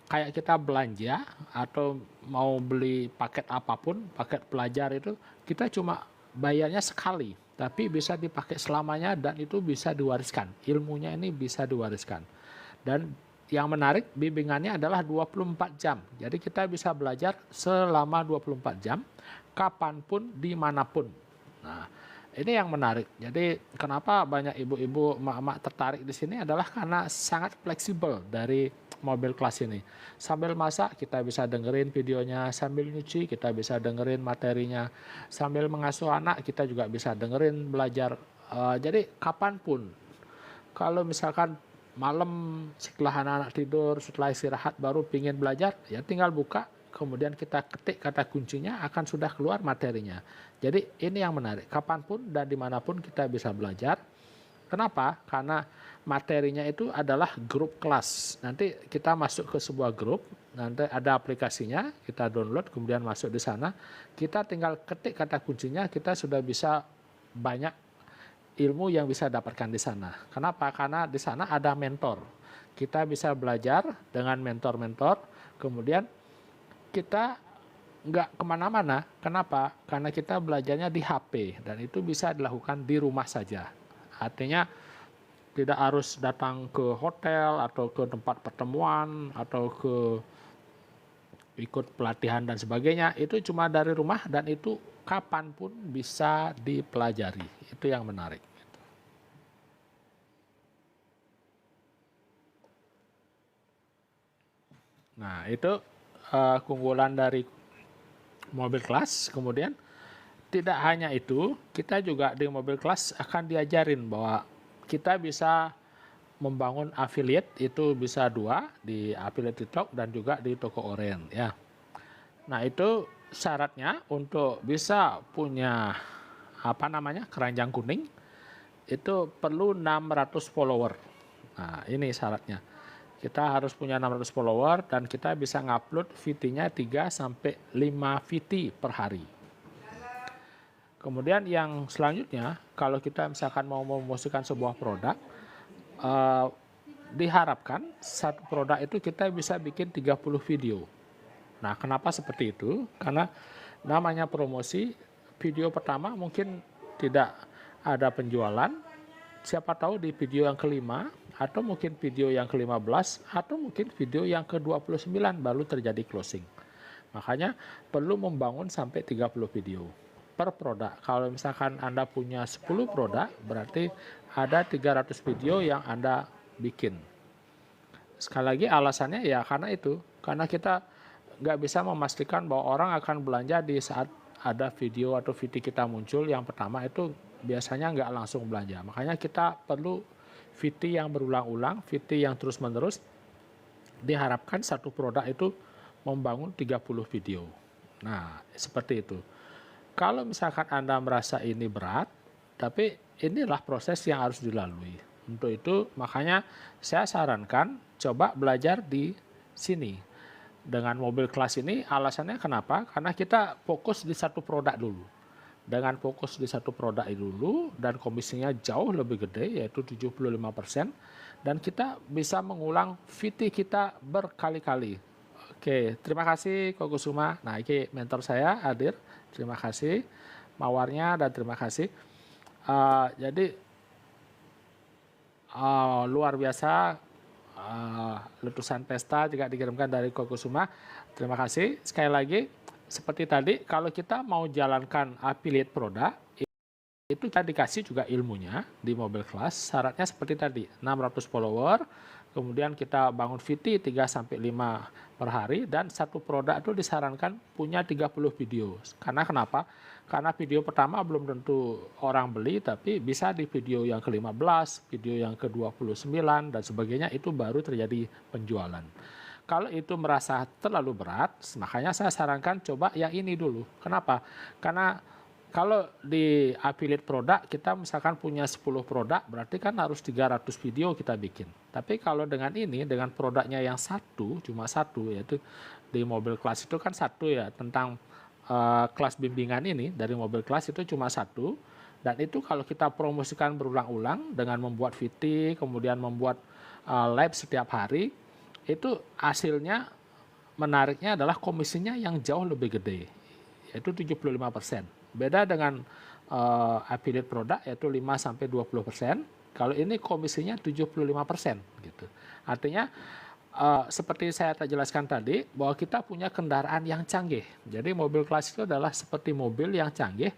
Speaker 1: kayak kita belanja atau mau beli paket apapun, paket pelajar itu kita cuma bayarnya sekali, tapi bisa dipakai selamanya dan itu bisa diwariskan. Ilmunya ini bisa diwariskan. Dan yang menarik bimbingannya adalah 24 jam. Jadi kita bisa belajar selama 24 jam, kapanpun, dimanapun. Nah, ini yang menarik. Jadi kenapa banyak ibu-ibu, emak-emak tertarik di sini adalah karena sangat fleksibel dari mobil kelas ini. Sambil masak kita bisa dengerin videonya, sambil nyuci kita bisa dengerin materinya, sambil mengasuh anak kita juga bisa dengerin belajar. Jadi kapanpun. Kalau misalkan malam setelah anak-anak tidur, setelah istirahat baru pingin belajar, ya tinggal buka, kemudian kita ketik kata kuncinya, akan sudah keluar materinya. Jadi ini yang menarik, kapanpun dan dimanapun kita bisa belajar. Kenapa? Karena materinya itu adalah grup kelas. Nanti kita masuk ke sebuah grup, nanti ada aplikasinya, kita download, kemudian masuk di sana, kita tinggal ketik kata kuncinya, kita sudah bisa banyak ilmu yang bisa dapatkan di sana. Kenapa? Karena di sana ada mentor. Kita bisa belajar dengan mentor-mentor, kemudian kita nggak kemana-mana. Kenapa? Karena kita belajarnya di HP, dan itu bisa dilakukan di rumah saja. Artinya tidak harus datang ke hotel, atau ke tempat pertemuan, atau ke ikut pelatihan dan sebagainya. Itu cuma dari rumah, dan itu kapanpun bisa dipelajari. Itu yang menarik. Nah, itu keunggulan dari mobil kelas. Kemudian tidak hanya itu, kita juga di mobil kelas akan diajarin bahwa kita bisa membangun affiliate, itu bisa dua, di affiliate TikTok dan juga di toko Oren ya. Nah, itu syaratnya untuk bisa punya keranjang kuning itu perlu 600 follower. Nah, ini syaratnya. Kita harus punya 600 follower dan kita bisa ngupload VT-nya 3 sampai 5 VT per hari. Kemudian yang selanjutnya, kalau kita misalkan mau mempromosikan sebuah produk, diharapkan satu produk itu kita bisa bikin 30 video. Nah, kenapa seperti itu? Karena namanya promosi, video pertama mungkin tidak ada penjualan, siapa tahu di video yang kelima, atau mungkin video yang ke-15, atau mungkin video yang ke-29 baru terjadi closing. Makanya perlu membangun sampai 30 video per produk. Kalau misalkan Anda punya 10 produk, berarti ada 300 video yang Anda bikin. Sekali lagi alasannya ya karena itu. Karena kita nggak bisa memastikan bahwa orang akan belanja di saat ada video atau VT kita muncul yang pertama, itu biasanya nggak langsung belanja. Makanya kita perlu VT yang berulang-ulang, VT yang terus-menerus. Diharapkan satu produk itu membangun 30 video. Nah, seperti itu. Kalau misalkan Anda merasa ini berat, tapi inilah proses yang harus dilalui. Untuk itu, makanya saya sarankan coba belajar di sini. Dengan mobil kelas ini, alasannya kenapa? Karena kita fokus di satu produk dulu. Dengan fokus di satu produk dulu dan komisinya jauh lebih gede, yaitu 75%, dan kita bisa mengulang VT kita berkali-kali. Oke, terima kasih Ko Kusuma. Nah, ini mentor saya hadir. Terima kasih mawarnya dan terima kasih. Jadi luar biasa, letusan pesta juga dikirimkan dari Ko Kusuma. Terima kasih sekali lagi. Seperti tadi, kalau kita mau jalankan affiliate produk, itu kita dikasih juga ilmunya di mobil kelas. Syaratnya seperti tadi, 600 follower, kemudian kita bangun VT 3-5 per hari, dan satu produk itu disarankan punya 30 video. Karena kenapa? Karena video pertama belum tentu orang beli, tapi bisa di video yang ke-15, video yang ke-29, dan sebagainya, itu baru terjadi penjualan. Kalau itu merasa terlalu berat, makanya saya sarankan coba yang ini dulu. Kenapa? Karena kalau di affiliate produk, kita misalkan punya 10 produk, berarti kan harus 300 video kita bikin. Tapi kalau dengan ini, dengan produknya yang satu, cuma satu, yaitu di mobil kelas itu kan satu ya, tentang kelas bimbingan ini, dari mobil kelas itu cuma satu. Dan itu kalau kita promosikan berulang-ulang dengan membuat VT, kemudian membuat live setiap hari, itu hasilnya menariknya adalah komisinya yang jauh lebih gede, yaitu 75%. Beda dengan affiliate produk, yaitu 5-20%. Kalau ini komisinya 75% gitu. Artinya seperti saya jelaskan tadi, bahwa kita punya kendaraan yang canggih. Jadi mobil kelas itu adalah seperti mobil yang canggih,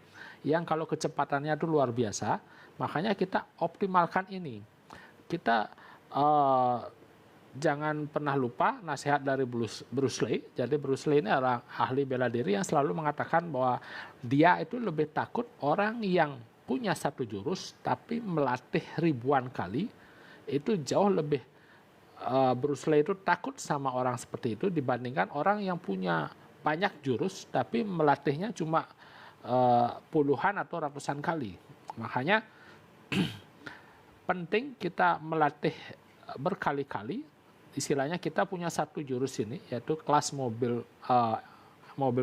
Speaker 1: yang kalau kecepatannya itu luar biasa, makanya kita optimalkan ini. Kita jangan pernah lupa nasihat dari Bruce Lee. Jadi Bruce Lee ini adalah ahli bela diri yang selalu mengatakan bahwa dia itu lebih takut orang yang punya satu jurus tapi melatih ribuan kali, itu jauh lebih Bruce Lee itu takut sama orang seperti itu dibandingkan orang yang punya banyak jurus tapi melatihnya cuma puluhan atau ratusan kali. Makanya penting kita melatih berkali-kali. Istilahnya kita punya satu jurus ini, yaitu kelas mobil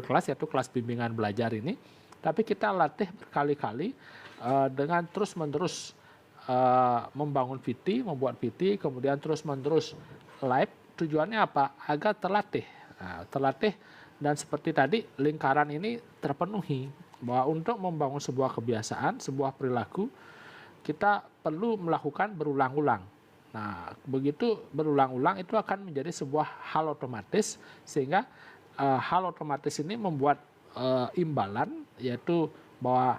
Speaker 1: kelas, yaitu kelas bimbingan belajar ini. Tapi kita latih berkali-kali dengan terus-menerus membangun VT, membuat VT, kemudian terus-menerus live. Tujuannya apa? Agar terlatih. Nah, terlatih dan seperti tadi lingkaran ini terpenuhi. Bahwa untuk membangun sebuah kebiasaan, sebuah perilaku, kita perlu melakukan berulang-ulang. Nah, begitu berulang-ulang itu akan menjadi sebuah hal otomatis, sehingga hal otomatis ini membuat imbalan, yaitu bahwa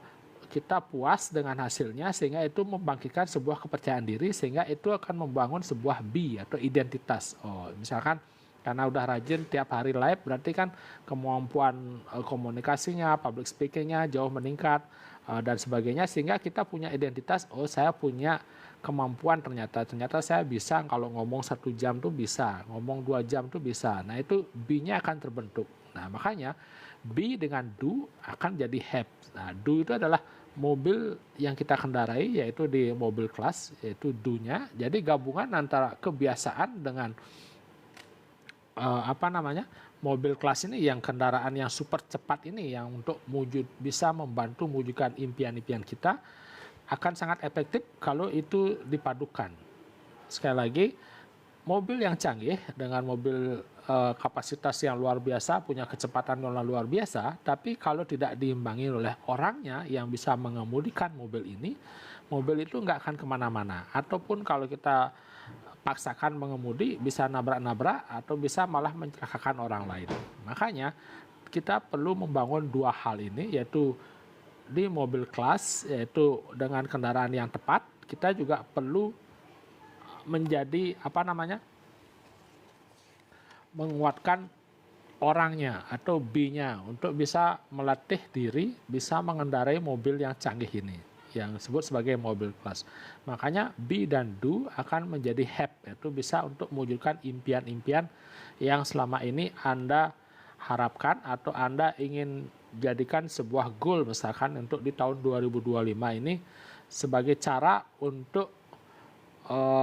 Speaker 1: kita puas dengan hasilnya, sehingga itu membangkitkan sebuah kepercayaan diri, sehingga itu akan membangun sebuah B atau identitas. Misalkan karena udah rajin tiap hari live, berarti kan kemampuan komunikasinya, public speakingnya jauh meningkat dan sebagainya, sehingga kita punya identitas. Saya punya kemampuan, ternyata saya bisa kalau ngomong 1 jam tuh bisa, ngomong 2 jam tuh bisa. Nah, itu B-nya akan terbentuk. Nah, makanya B dengan do akan jadi have. Nah, do itu adalah mobil yang kita kendarai, yaitu di mobil kelas, yaitu do-nya. Jadi gabungan antara kebiasaan dengan mobil kelas ini, yang kendaraan yang super cepat ini, yang untuk bisa membantu mewujudkan impian-impian kita, akan sangat efektif kalau itu dipadukan. Sekali lagi, mobil yang canggih dengan mobil kapasitas yang luar biasa, punya kecepatan yang luar biasa, tapi kalau tidak diimbangi oleh orangnya yang bisa mengemudikan mobil ini, mobil itu nggak akan kemana-mana. Ataupun kalau kita paksakan mengemudi, bisa nabrak-nabrak atau bisa malah mencelakakan orang lain. Makanya kita perlu membangun 2 hal ini, yaitu di mobil kelas, yaitu dengan kendaraan yang tepat. Kita juga perlu menjadi menguatkan orangnya atau B-nya untuk bisa melatih diri, bisa mengendarai mobil yang canggih ini, yang disebut sebagai mobil kelas. Makanya be dan do akan menjadi have, yaitu bisa untuk mewujudkan impian-impian yang selama ini Anda harapkan atau Anda ingin jadikan sebuah goal, misalkan untuk di tahun 2025 ini sebagai cara untuk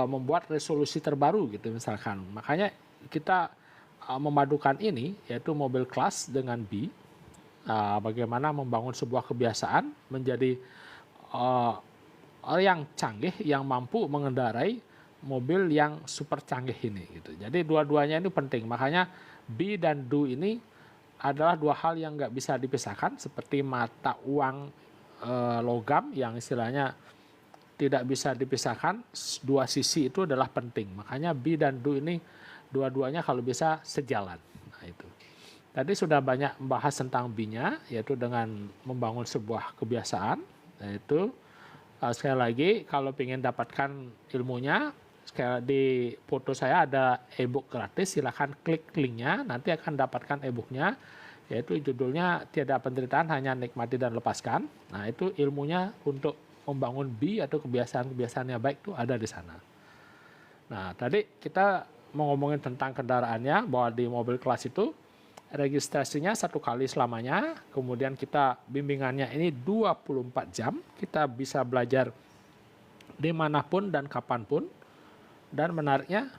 Speaker 1: membuat resolusi terbaru gitu misalkan. Makanya kita memadukan ini, yaitu mobil kelas dengan B, bagaimana membangun sebuah kebiasaan menjadi yang canggih, yang mampu mengendarai mobil yang super canggih ini gitu. Jadi dua-duanya ini penting. Makanya be dan do ini adalah 2 hal yang nggak bisa dipisahkan, seperti mata uang logam yang istilahnya tidak bisa dipisahkan. 2 sisi itu adalah penting. Makanya be dan do ini dua-duanya kalau bisa sejalan. Nah, itu. Tadi sudah banyak membahas tentang B-nya, yaitu dengan membangun sebuah kebiasaan. Yaitu sekali lagi, kalau ingin dapatkan ilmunya, di foto saya ada e-book gratis, silahkan klik linknya, nanti akan dapatkan e-booknya, yaitu judulnya Tiada Penderitaan, Hanya Nikmati dan Lepaskan. Nah, itu ilmunya untuk membangun B atau kebiasaan-kebiasaan yang baik itu ada di sana. Nah, tadi kita mau ngomongin tentang kendaraannya, bahwa di mobil kelas itu registrasinya 1 kali selamanya, kemudian kita bimbingannya ini 24 jam, kita bisa belajar dimanapun dan kapanpun, dan menariknya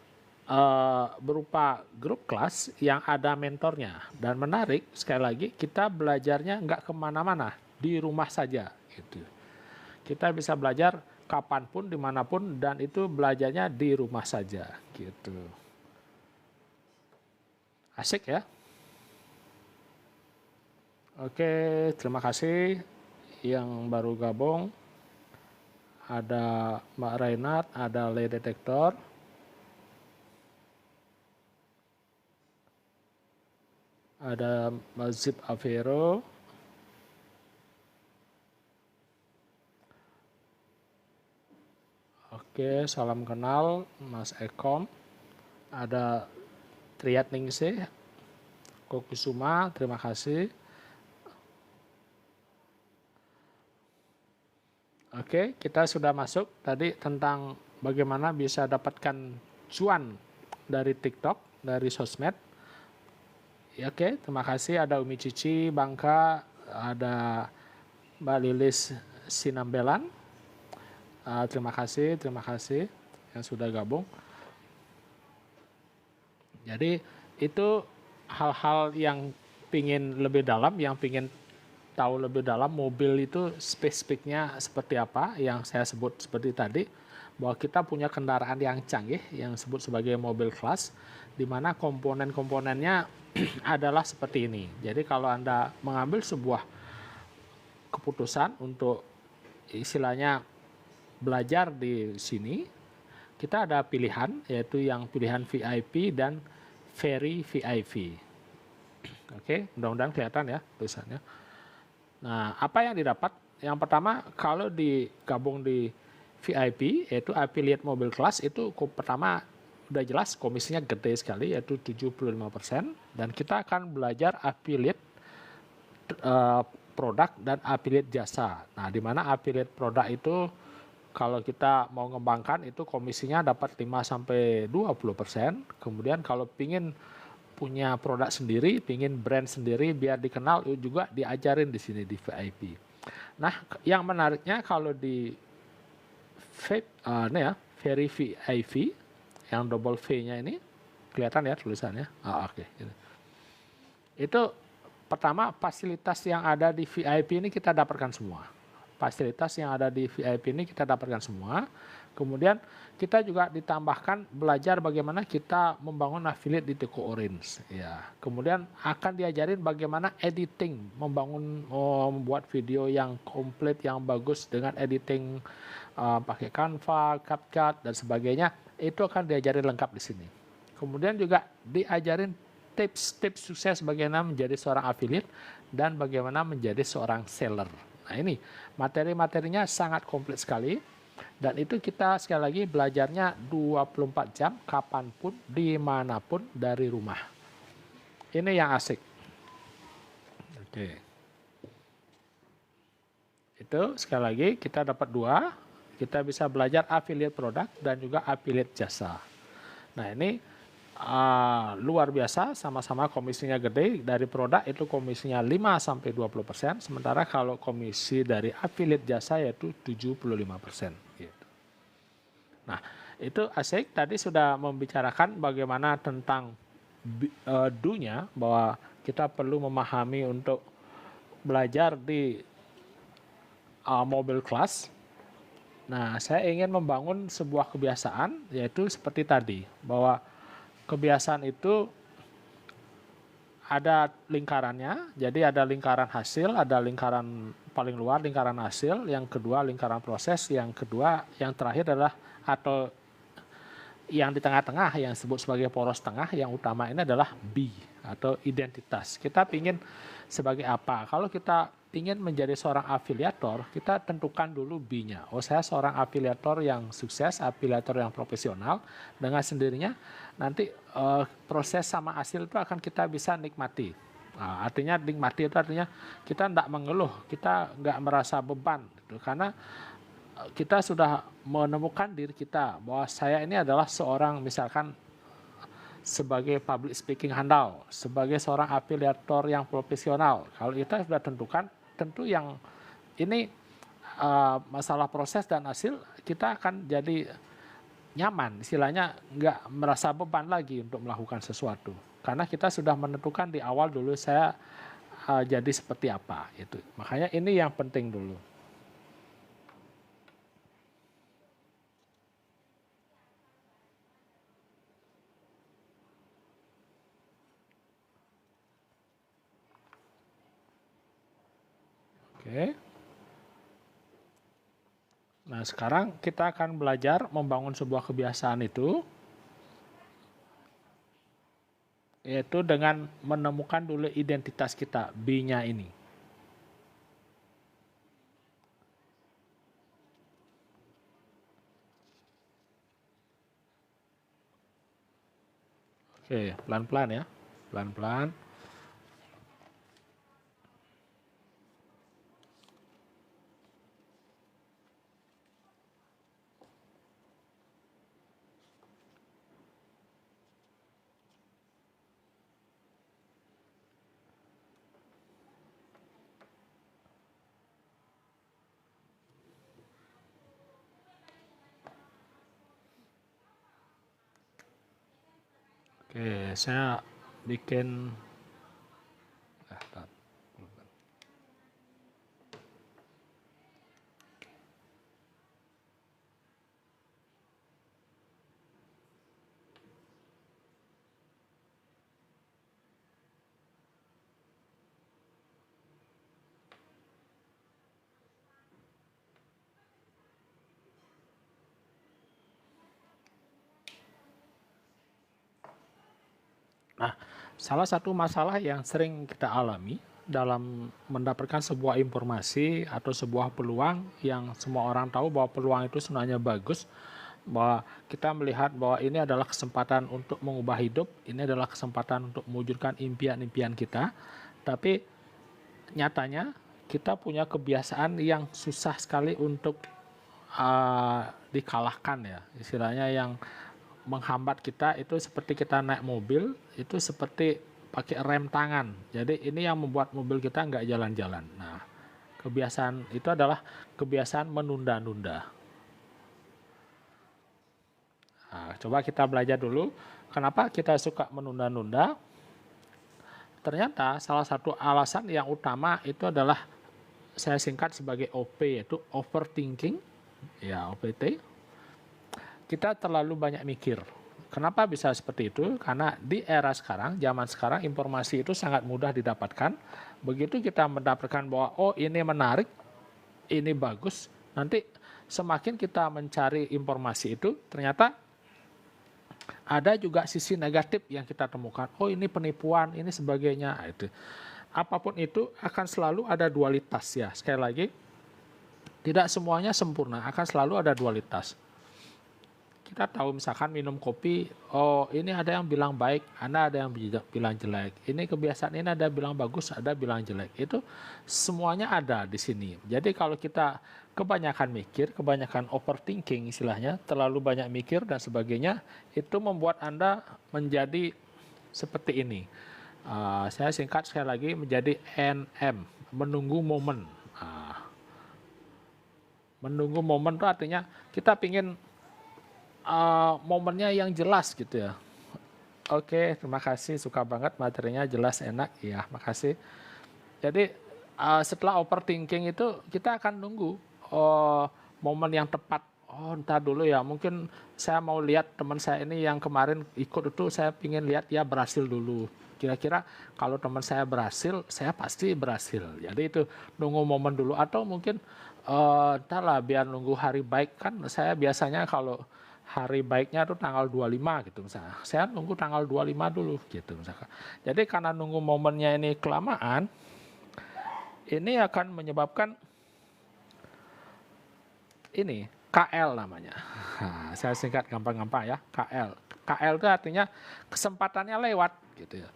Speaker 1: berupa grup kelas yang ada mentornya. Dan menarik, sekali lagi, kita belajarnya nggak kemana-mana, di rumah saja gitu. Kita bisa belajar kapanpun, dimanapun, dan itu belajarnya di rumah saja gitu. Asik ya. Oke, terima kasih yang baru gabung. Ada Mbak Reinhard, ada Lay Detektor. ada Mazib Avero, oke, salam kenal Mas Ekom, ada Triat Ningsih, Kokusuma, terima kasih. Oke, kita sudah masuk tadi tentang bagaimana bisa dapatkan cuan dari TikTok, dari sosmed. Ya, oke, terima kasih. Ada Umi Cici, Bangka, ada Mbak Lilis Sinambelan. Terima kasih yang sudah gabung. Jadi itu hal-hal yang pingin lebih dalam, yang pingin tahu lebih dalam mobil itu spesifiknya seperti apa, yang saya sebut seperti tadi, bahwa kita punya kendaraan yang canggih yang disebut sebagai mobil kelas, di mana komponen-komponennya adalah seperti ini. Jadi kalau Anda mengambil sebuah keputusan untuk istilahnya belajar di sini, kita ada pilihan, yaitu yang pilihan VIP dan Very VIP. Oke, mudah-mudahan kelihatan ya tulisannya. Nah, apa yang didapat? Yang pertama, kalau digabung di VIP, yaitu affiliate mobil kelas, itu pertama udah jelas komisinya gede sekali, yaitu 75%. Dan kita akan belajar affiliate produk dan affiliate jasa. Nah, di mana affiliate produk itu kalau kita mau ngembangkan itu komisinya dapat 5-20%. Kemudian kalau pingin punya produk sendiri, pingin brand sendiri biar dikenal juga diajarin di sini di VIP. Nah, yang menariknya kalau di Very VIP yang double V-nya ini kelihatan ya tulisannya. Oke. Itu pertama fasilitas yang ada di VIP ini kita dapatkan semua. Fasilitas yang ada di VIP ini kita dapatkan semua. Kemudian kita juga ditambahkan belajar bagaimana kita membangun affiliate di Toko Orange. Ya. Kemudian akan diajarin bagaimana editing, membuat video yang komplit, yang bagus dengan editing pakai Canva, CapCut dan sebagainya. Itu akan diajarin lengkap di sini. Kemudian juga diajarin tips-tips sukses bagaimana menjadi seorang affiliate dan bagaimana menjadi seorang seller. Nah ini materi-materinya sangat komplit sekali dan itu kita sekali lagi belajarnya 24 jam kapanpun, dimanapun dari rumah. Ini yang asik. Oke. Itu sekali lagi kita dapat dua, kita bisa belajar affiliate produk dan juga affiliate jasa. Nah ini luar biasa, sama-sama komisinya gede. Dari produk itu komisinya 5-20%, sementara kalau komisi dari affiliate jasa yaitu 75%. Gitu. Nah, itu asik. Tadi sudah membicarakan bagaimana tentang do-nya, bahwa kita perlu memahami untuk belajar di mobil kelas. Nah, saya ingin membangun sebuah kebiasaan, yaitu seperti tadi, bahwa kebiasaan itu ada lingkarannya, jadi ada lingkaran hasil, ada lingkaran paling luar, lingkaran hasil, yang kedua lingkaran proses, yang kedua, yang terakhir adalah atau yang di tengah-tengah yang disebut sebagai poros tengah, yang utama ini adalah B atau identitas. Kita ingin sebagai apa? Kalau kita ingin menjadi seorang afiliator, kita tentukan dulu B-nya. Oh, saya seorang afiliator yang sukses, afiliator yang profesional. Dengan sendirinya nanti proses sama hasil itu akan kita bisa nikmati. Nah, artinya nikmati itu artinya kita tidak mengeluh, kita nggak merasa beban, gitu. Karena kita sudah menemukan diri kita bahwa saya ini adalah seorang misalkan sebagai public speaking handal, sebagai seorang afiliator yang profesional. Kalau kita sudah tentukan, tentu yang ini masalah proses dan hasil kita akan jadi nyaman, istilahnya nggak merasa beban lagi untuk melakukan sesuatu. Karena kita sudah menentukan di awal dulu saya jadi seperti apa. Itu. Makanya ini yang penting dulu. Oke. Nah, sekarang kita akan belajar membangun sebuah kebiasaan itu. yaitu dengan menemukan dulu identitas kita, B-nya ini. Oke, pelan-pelan ya, pelan-pelan. Oke, saya bikin Nah, salah satu masalah yang sering kita alami dalam mendapatkan sebuah informasi atau sebuah peluang yang semua orang tahu bahwa peluang itu sebenarnya bagus, bahwa kita melihat bahwa ini adalah kesempatan untuk mengubah hidup, ini adalah kesempatan untuk mewujudkan impian-impian kita, tapi nyatanya kita punya kebiasaan yang susah sekali untuk dikalahkan ya, istilahnya yang menghambat kita itu seperti kita naik mobil, itu seperti pakai rem tangan. Jadi ini yang membuat mobil kita nggak jalan-jalan. Nah, kebiasaan itu adalah kebiasaan menunda-nunda. Nah, coba kita belajar dulu, kenapa kita suka menunda-nunda. Ternyata salah satu alasan yang utama itu adalah saya singkat sebagai OP, yaitu overthinking, ya OPT. Kita terlalu banyak mikir. Kenapa bisa seperti itu? Karena di era sekarang, zaman sekarang, informasi itu sangat mudah didapatkan. Begitu kita mendapatkan bahwa, oh ini menarik, ini bagus, nanti semakin kita mencari informasi itu, ternyata ada juga sisi negatif yang kita temukan. Oh ini penipuan, ini sebagainya. Itu. Apapun itu akan selalu ada dualitas ya. Sekali lagi, tidak semuanya sempurna, akan selalu ada dualitas. Kita tahu misalkan minum kopi, oh ini ada yang bilang baik, ada yang bilang jelek. Ini kebiasaan ini ada bilang bagus, ada bilang jelek. Itu semuanya ada di sini. Jadi kalau kita kebanyakan mikir, kebanyakan overthinking istilahnya, terlalu banyak mikir dan sebagainya, itu membuat Anda menjadi seperti ini. Saya singkat sekali lagi menjadi NM, menunggu momen. Menunggu momen itu artinya kita ingin momennya yang jelas gitu ya. Oke, terima kasih, suka banget materinya, jelas, enak, ya makasih. Jadi setelah overthinking itu kita akan nunggu momen yang tepat. Oh ntar dulu ya, mungkin saya mau lihat teman saya ini yang kemarin ikut itu, saya ingin lihat dia berhasil dulu. Kira-kira kalau teman saya berhasil, saya pasti berhasil. Jadi itu nunggu momen dulu, atau mungkin ntar lah biar nunggu hari baik. Kan saya biasanya kalau hari baiknya tuh tanggal 25 gitu misalnya. Saya nunggu tanggal 25 dulu gitu misalkan. Jadi karena nunggu momennya ini kelamaan, ini akan menyebabkan ini KL namanya. Nah, saya singkat gampang-gampang ya, KL. KL itu artinya kesempatannya lewat gitu ya.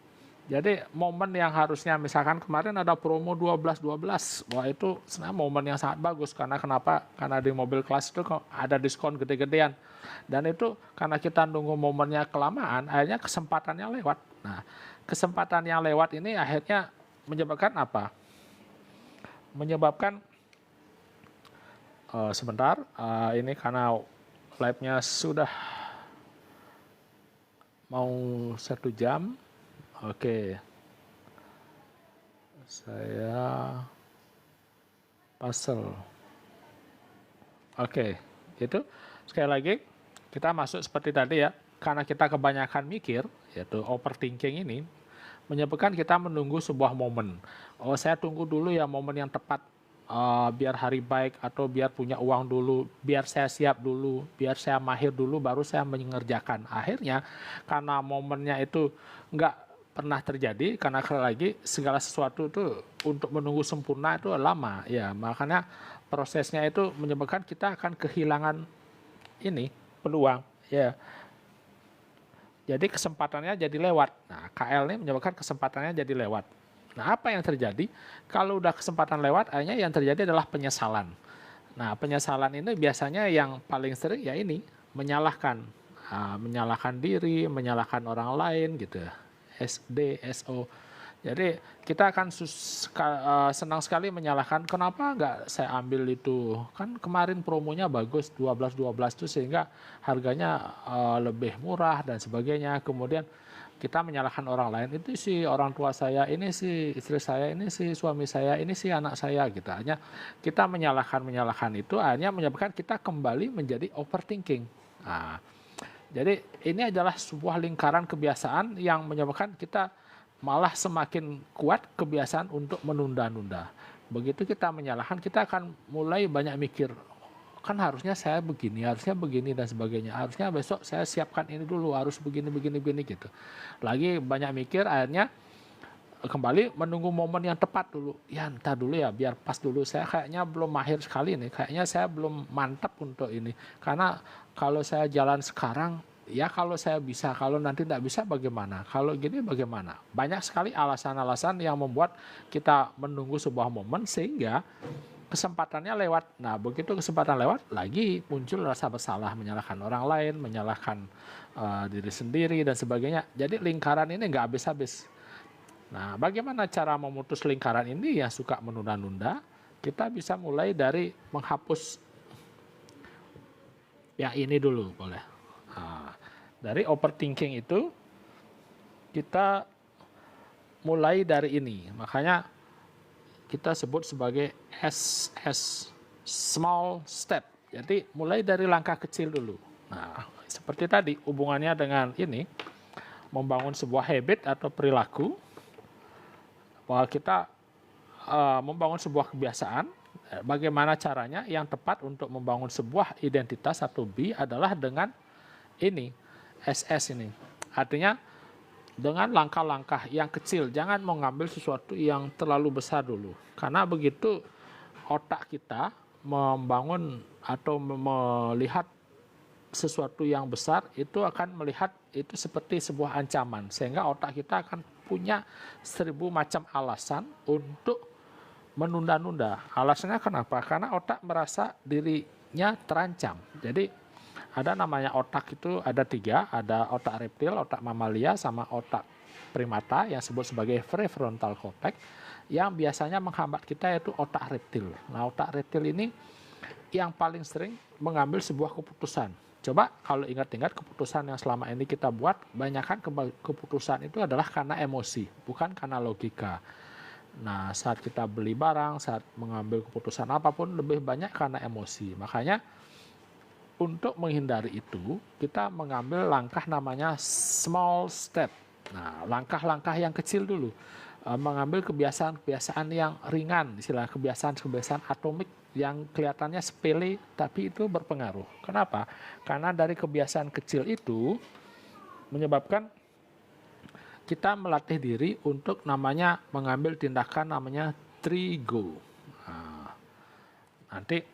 Speaker 1: Jadi momen yang harusnya misalkan kemarin ada promo 12-12, wah itu sebenarnya momen yang sangat bagus. Karena kenapa? Karena di mobil kelas itu ada diskon gede-gedean. Dan itu karena kita nunggu momennya kelamaan, akhirnya kesempatannya lewat. Nah, kesempatan yang lewat ini akhirnya menyebabkan apa? Menyebabkan, sebentar, ini karena live-nya sudah mau 1 jam. Oke, saya puzzle. Oke, itu sekali lagi kita masuk seperti tadi ya, karena kita kebanyakan mikir, yaitu overthinking ini, menyebabkan kita menunggu sebuah momen. Oh saya tunggu dulu ya momen yang tepat, biar hari baik atau biar punya uang dulu, biar saya siap dulu, biar saya mahir dulu, baru saya mengerjakan. Akhirnya karena momennya itu nggak pernah terjadi karena sekali lagi segala sesuatu itu untuk menunggu sempurna itu lama ya, makanya prosesnya itu menyebabkan kita akan kehilangan ini peluang ya. Jadi kesempatannya jadi lewat. Nah, KL ini menyebabkan kesempatannya jadi lewat. Nah, apa yang terjadi? Kalau udah kesempatan lewat, akhirnya yang terjadi adalah penyesalan. Nah, penyesalan ini biasanya yang paling sering ya ini, menyalahkan. Menyalahkan diri, menyalahkan orang lain gitu. SD, SO. Jadi kita akan senang sekali menyalahkan kenapa nggak saya ambil itu. Kan kemarin promonya bagus 12-12 itu sehingga harganya lebih murah dan sebagainya. Kemudian kita menyalahkan orang lain, itu sih orang tua saya, ini sih istri saya, ini sih suami saya, ini sih anak saya gitu. Hanya kita menyalahkan itu akhirnya menyebabkan kita kembali menjadi overthinking. Nah, jadi ini adalah sebuah lingkaran kebiasaan yang menyebabkan kita malah semakin kuat kebiasaan untuk menunda-nunda. Begitu kita menyalahkan, kita akan mulai banyak mikir, kan harusnya saya begini, harusnya begini dan sebagainya. Harusnya besok saya siapkan ini dulu, harus begini gitu. Lagi banyak mikir, akhirnya kembali menunggu momen yang tepat dulu. Ya entah dulu ya, biar pas dulu. Saya kayaknya belum mahir sekali nih, kayaknya saya belum mantap untuk ini. Karena kalau saya jalan sekarang, ya kalau saya bisa, kalau nanti tidak bisa bagaimana? Kalau gini bagaimana? Banyak sekali alasan-alasan yang membuat kita menunggu sebuah momen sehingga kesempatannya lewat. Nah, begitu kesempatan lewat, lagi muncul rasa bersalah, menyalahkan orang lain, menyalahkan diri sendiri dan sebagainya. Jadi lingkaran ini nggak habis-habis. Nah, bagaimana cara memutus lingkaran ini yang suka menunda-nunda? Kita bisa mulai dari menghapus yang ini dulu, boleh. Nah, dari overthinking itu kita mulai dari ini. Makanya kita sebut sebagai SS, small step. Jadi mulai dari langkah kecil dulu. Nah, seperti tadi hubungannya dengan ini, membangun sebuah habit atau perilaku, bahwa kita membangun sebuah kebiasaan. Bagaimana caranya? Yang tepat untuk membangun sebuah identitas atau B adalah dengan ini, SS ini. Artinya dengan langkah-langkah yang kecil, jangan mengambil sesuatu yang terlalu besar dulu. Karena begitu otak kita membangun atau melihat sesuatu yang besar, itu akan melihat itu seperti sebuah ancaman. Sehingga otak kita akan punya 1000 macam alasan untuk menunda-nunda. Alasannya kenapa? Karena otak merasa dirinya terancam. Jadi ada namanya otak itu ada 3, ada otak reptil, otak mamalia, sama otak primata yang disebut sebagai prefrontal cortex, yang biasanya menghambat kita yaitu otak reptil. Nah, otak reptil ini yang paling sering mengambil sebuah keputusan. Coba kalau ingat-ingat keputusan yang selama ini kita buat, banyakkan keputusan itu adalah karena emosi, bukan karena logika. Nah, saat kita beli barang, saat mengambil keputusan apapun, lebih banyak karena emosi. Makanya untuk menghindari itu, kita mengambil langkah namanya small step. Nah, langkah-langkah yang kecil dulu. Mengambil kebiasaan-kebiasaan yang ringan, istilah kebiasaan-kebiasaan atomik yang kelihatannya sepele, tapi itu berpengaruh. Kenapa? Karena dari kebiasaan kecil itu menyebabkan kita melatih diri untuk namanya mengambil tindakan namanya trigo. Nah, nanti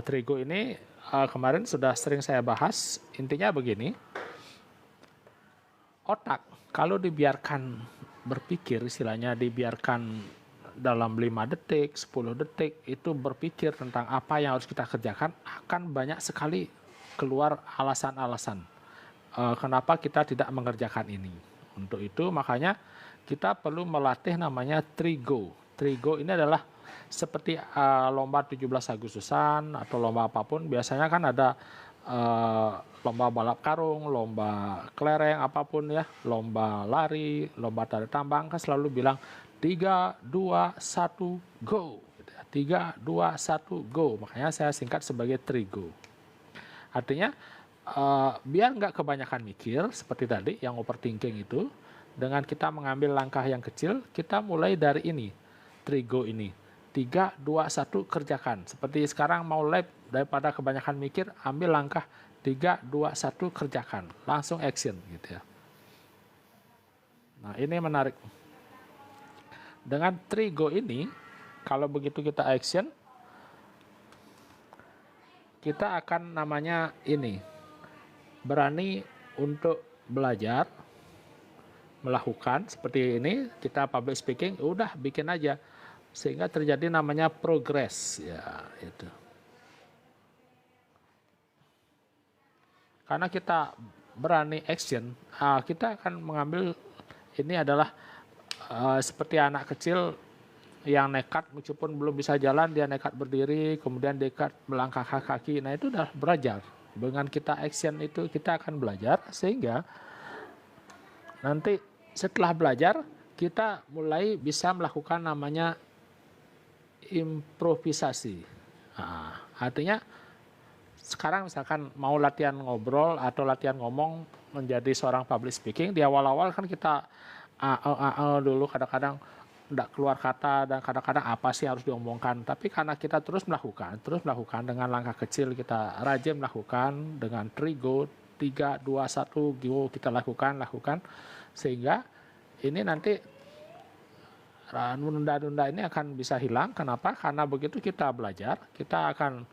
Speaker 1: trigo ini kemarin sudah sering saya bahas, intinya begini, otak kalau dibiarkan berpikir, istilahnya dibiarkan dalam 5 detik, 10 detik, itu berpikir tentang apa yang harus kita kerjakan, akan banyak sekali keluar alasan-alasan kenapa kita tidak mengerjakan ini. Untuk itu makanya kita perlu melatih namanya trigo. Trigo ini adalah seperti lomba 17 Agustusan atau lomba apapun, biasanya kan ada lomba balap karung, lomba kelereng, apapun ya, lomba lari, lomba tarik tambang, kan selalu bilang 3, 2, 1, go. 3, 2, 1, go. Makanya saya singkat sebagai trigo. Artinya biar nggak kebanyakan mikir, seperti tadi yang overthinking itu, dengan kita mengambil langkah yang kecil, kita mulai dari ini, trigo ini. 3, 2, 1, kerjakan. Seperti sekarang mau lab, daripada kebanyakan mikir, ambil langkah 3, 2, 1, kerjakan. Langsung action gitu ya. Nah, ini menarik. Dengan Trigo ini, kalau begitu kita action, kita akan namanya ini, berani untuk belajar, melakukan seperti ini, kita public speaking, udah bikin aja. Sehingga terjadi namanya progress. Ya, itu. Karena kita berani action, kita akan mengambil ini adalah seperti anak kecil yang nekat meskipun belum bisa jalan, dia nekat berdiri, kemudian nekat melangkahkan kaki. Nah, itu udah belajar. Dengan kita action itu kita akan belajar sehingga nanti setelah belajar kita mulai bisa melakukan namanya improvisasi. Nah, artinya sekarang misalkan mau latihan ngobrol atau latihan ngomong menjadi seorang public speaking, di awal-awal kan kita dulu kadang-kadang tidak keluar kata dan kadang-kadang apa sih harus diomongkan. Tapi karena kita terus melakukan dengan langkah kecil, kita rajin melakukan dengan Trigo 3, 2, 1 go, kita lakukan sehingga ini nanti menunda-nunda ini akan bisa hilang. Kenapa? Karena begitu kita belajar, kita akan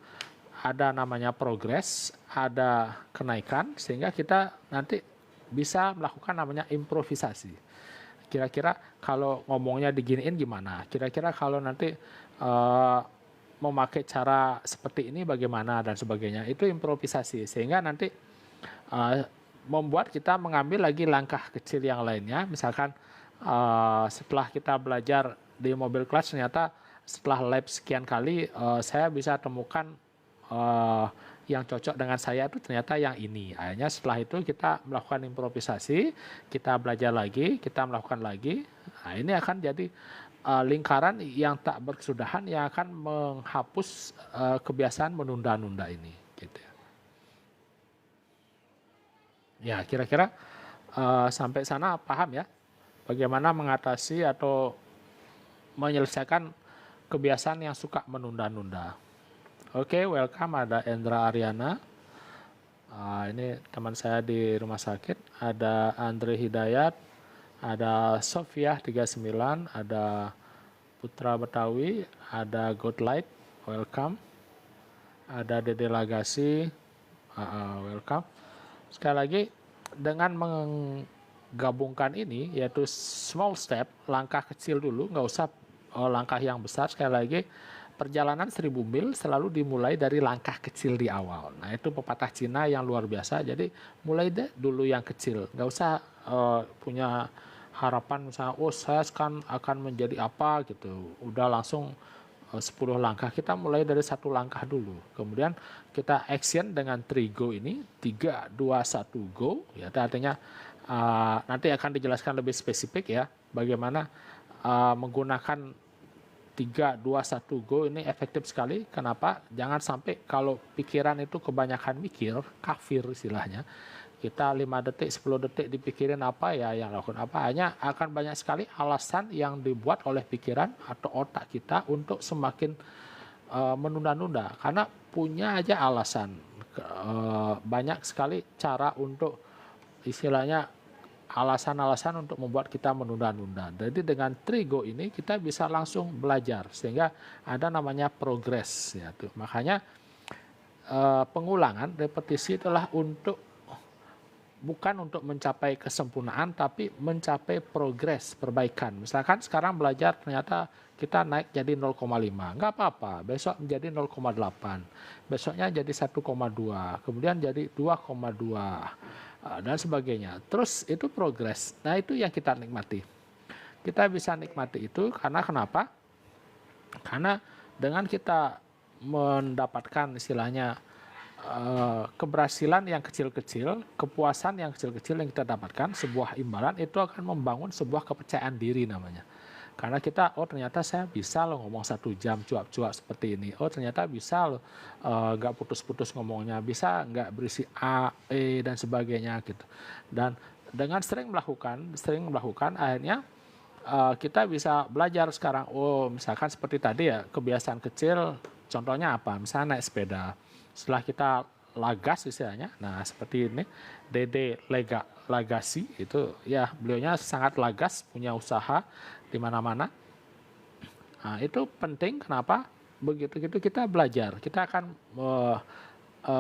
Speaker 1: ada namanya progres, ada kenaikan, sehingga kita nanti bisa melakukan namanya improvisasi. Kira-kira kalau ngomongnya diginiin gimana? Kira-kira kalau nanti memakai cara seperti ini bagaimana dan sebagainya. Itu improvisasi, sehingga nanti membuat kita mengambil lagi langkah kecil yang lainnya. Misalkan setelah kita belajar di mobil kelas, ternyata setelah lab sekian kali saya bisa temukan yang cocok dengan saya itu ternyata yang ini. Akhirnya setelah itu kita melakukan improvisasi, kita belajar lagi, kita melakukan lagi. Nah, ini akan jadi lingkaran yang tak berkesudahan yang akan menghapus kebiasaan menunda-nunda ini. Gitu. Ya, kira-kira sampai sana paham ya? Bagaimana mengatasi atau menyelesaikan kebiasaan yang suka menunda-nunda. Oke, welcome. Ada Endra Ariana. Ini teman saya di rumah sakit. Ada Andre Hidayat. Ada Sofia 39. Ada Putra Betawi. Ada Godlight. Welcome. Ada Dede Lagasi. Welcome. Sekali lagi, dengan menggabungkan ini, yaitu small step, langkah kecil dulu, nggak usah langkah yang besar. Sekali lagi, perjalanan 1000 mil selalu dimulai dari langkah kecil di awal. Nah, itu pepatah Cina yang luar biasa. Jadi mulai deh dulu yang kecil. Nggak usah punya harapan misalnya, oh saya akan menjadi apa gitu. Udah langsung 10 langkah. Kita mulai dari 1 langkah dulu. Kemudian kita action dengan Trigo ini 3, 2, 1 go. Ya, artinya nanti akan dijelaskan lebih spesifik ya bagaimana menggunakan 3, 2, 1 go ini efektif sekali. Kenapa? Jangan sampai kalau pikiran itu kebanyakan mikir, kafir istilahnya. Kita 5 detik, 10 detik dipikirin apa ya yang lakukan apa. Hanya akan banyak sekali alasan yang dibuat oleh pikiran atau otak kita untuk semakin menunda-nunda. Karena punya aja alasan. Banyak sekali cara untuk istilahnya alasan-alasan untuk membuat kita menunda-nunda. Jadi dengan Trigo ini kita bisa langsung belajar sehingga ada namanya progres ya tuh. Makanya pengulangan, repetisi itulah bukan untuk mencapai kesempurnaan tapi mencapai progres, perbaikan. Misalkan sekarang belajar ternyata kita naik jadi 0,5. Enggak apa-apa, besok menjadi 0,8. Besoknya jadi 1,2, kemudian jadi 2,2. Dan sebagainya. Terus itu progres. Nah, itu yang kita nikmati. Kita bisa nikmati itu karena kenapa? Karena dengan kita mendapatkan istilahnya keberhasilan yang kecil-kecil, kepuasan yang kecil-kecil yang kita dapatkan, sebuah imbalan itu akan membangun sebuah kepercayaan diri namanya. Karena kita, oh ternyata saya bisa loh ngomong 1 jam cuap-cuap seperti ini. Oh ternyata bisa loh nggak putus-putus ngomongnya. Bisa nggak berisi A, E, dan sebagainya gitu. Dan dengan sering melakukan akhirnya kita bisa belajar sekarang. Oh misalkan seperti tadi ya, kebiasaan kecil, contohnya apa? Misalnya naik sepeda. Setelah kita Lagas istilahnya. Nah, seperti ini Dede Lagasi itu ya, beliaunya sangat lagas, punya usaha di mana-mana. Nah, itu penting. Kenapa? Begitu gitu kita belajar, kita akan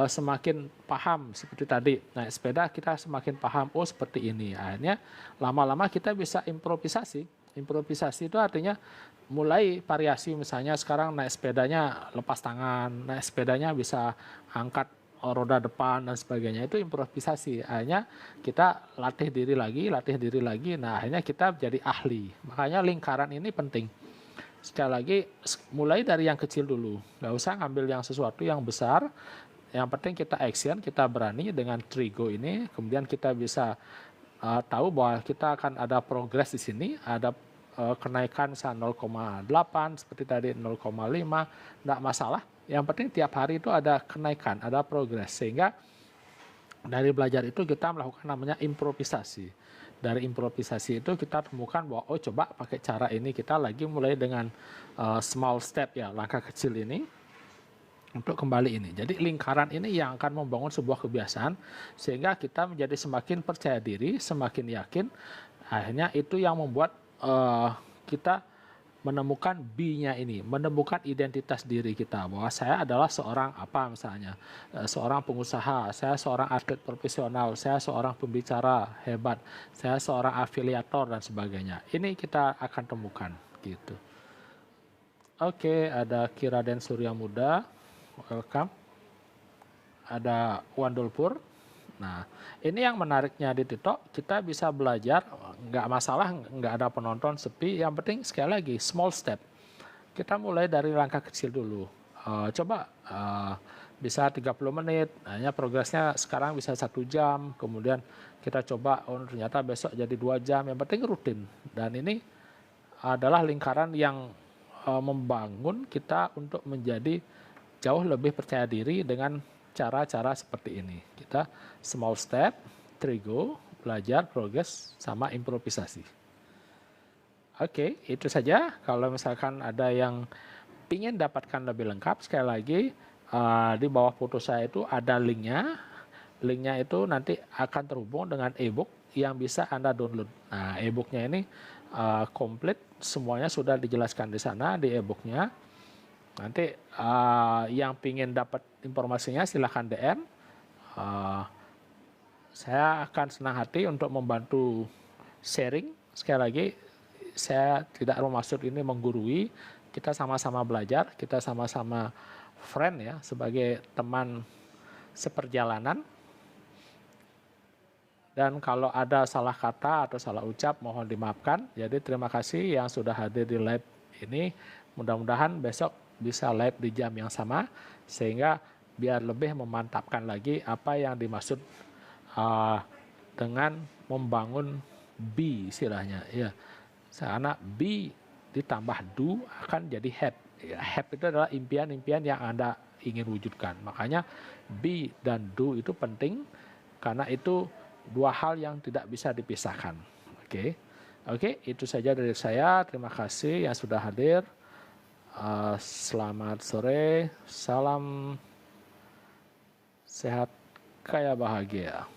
Speaker 1: semakin paham seperti tadi naik sepeda, kita semakin paham, oh seperti ini. Akhirnya lama-lama kita bisa improvisasi. Improvisasi itu artinya mulai variasi, misalnya sekarang naik sepedanya lepas tangan, naik sepedanya bisa angkat roda depan dan sebagainya, itu improvisasi. Akhirnya kita latih diri lagi, nah akhirnya kita jadi ahli. Makanya lingkaran ini penting. Sekali lagi, mulai dari yang kecil dulu, nggak usah ngambil yang sesuatu yang besar. Yang penting kita action, kita berani dengan Trigo ini, kemudian kita bisa tahu bahwa kita akan ada progres di sini, ada kenaikan 0,8 seperti tadi 0,5, enggak masalah. Yang penting tiap hari itu ada kenaikan, ada progres, sehingga dari belajar itu kita melakukan namanya improvisasi. Dari improvisasi itu kita temukan bahwa oh coba pakai cara ini, kita lagi mulai dengan small step ya, langkah kecil ini untuk kembali ini. Jadi lingkaran ini yang akan membangun sebuah kebiasaan sehingga kita menjadi semakin percaya diri, semakin yakin. Akhirnya itu yang membuat kita menemukan B-nya ini, menemukan identitas diri kita, bahwa saya adalah seorang apa misalnya, seorang pengusaha, saya seorang atlet profesional, saya seorang pembicara hebat, saya seorang afiliator dan sebagainya. Ini kita akan temukan gitu. Oke, ada Kiraden Surya Muda, welcome. Ada Wandulpur. Nah, ini yang menariknya di TikTok, kita bisa belajar, nggak masalah, nggak ada penonton, sepi. Yang penting sekali lagi, small step. Kita mulai dari langkah kecil dulu. Coba bisa 30 menit, hanya progresnya sekarang bisa 1 jam, kemudian kita coba, oh ternyata besok jadi 2 jam, yang penting rutin. Dan ini adalah lingkaran yang membangun kita untuk menjadi jauh lebih percaya diri dengan cara-cara seperti ini. Kita small step, Trigo, belajar, progres, sama improvisasi. Oke, itu saja. Kalau misalkan ada yang ingin dapatkan lebih lengkap, sekali lagi di bawah foto saya itu ada linknya. Linknya itu nanti akan terhubung dengan e-book yang bisa Anda download. Nah, e-booknya ini komplit, semuanya sudah dijelaskan di sana di e-booknya. Nanti yang ingin dapat informasinya silahkan DM. Saya akan senang hati untuk membantu sharing. Sekali lagi, saya tidak bermaksud ini menggurui. Kita sama-sama belajar, kita sama-sama friend ya, sebagai teman seperjalanan. Dan kalau ada salah kata atau salah ucap, mohon dimaafkan. Jadi terima kasih yang sudah hadir di live ini. Mudah-mudahan besok bisa live di jam yang sama, sehingga biar lebih memantapkan lagi apa yang dimaksud dengan membangun B istilahnya. Ya, karena B ditambah do akan jadi have. Ya, have itu adalah impian-impian yang Anda ingin wujudkan. Makanya B dan do itu penting, karena itu dua hal yang tidak bisa dipisahkan. Oke, itu saja dari saya. Terima kasih yang sudah hadir. Selamat sore, salam sehat, kaya bahagia.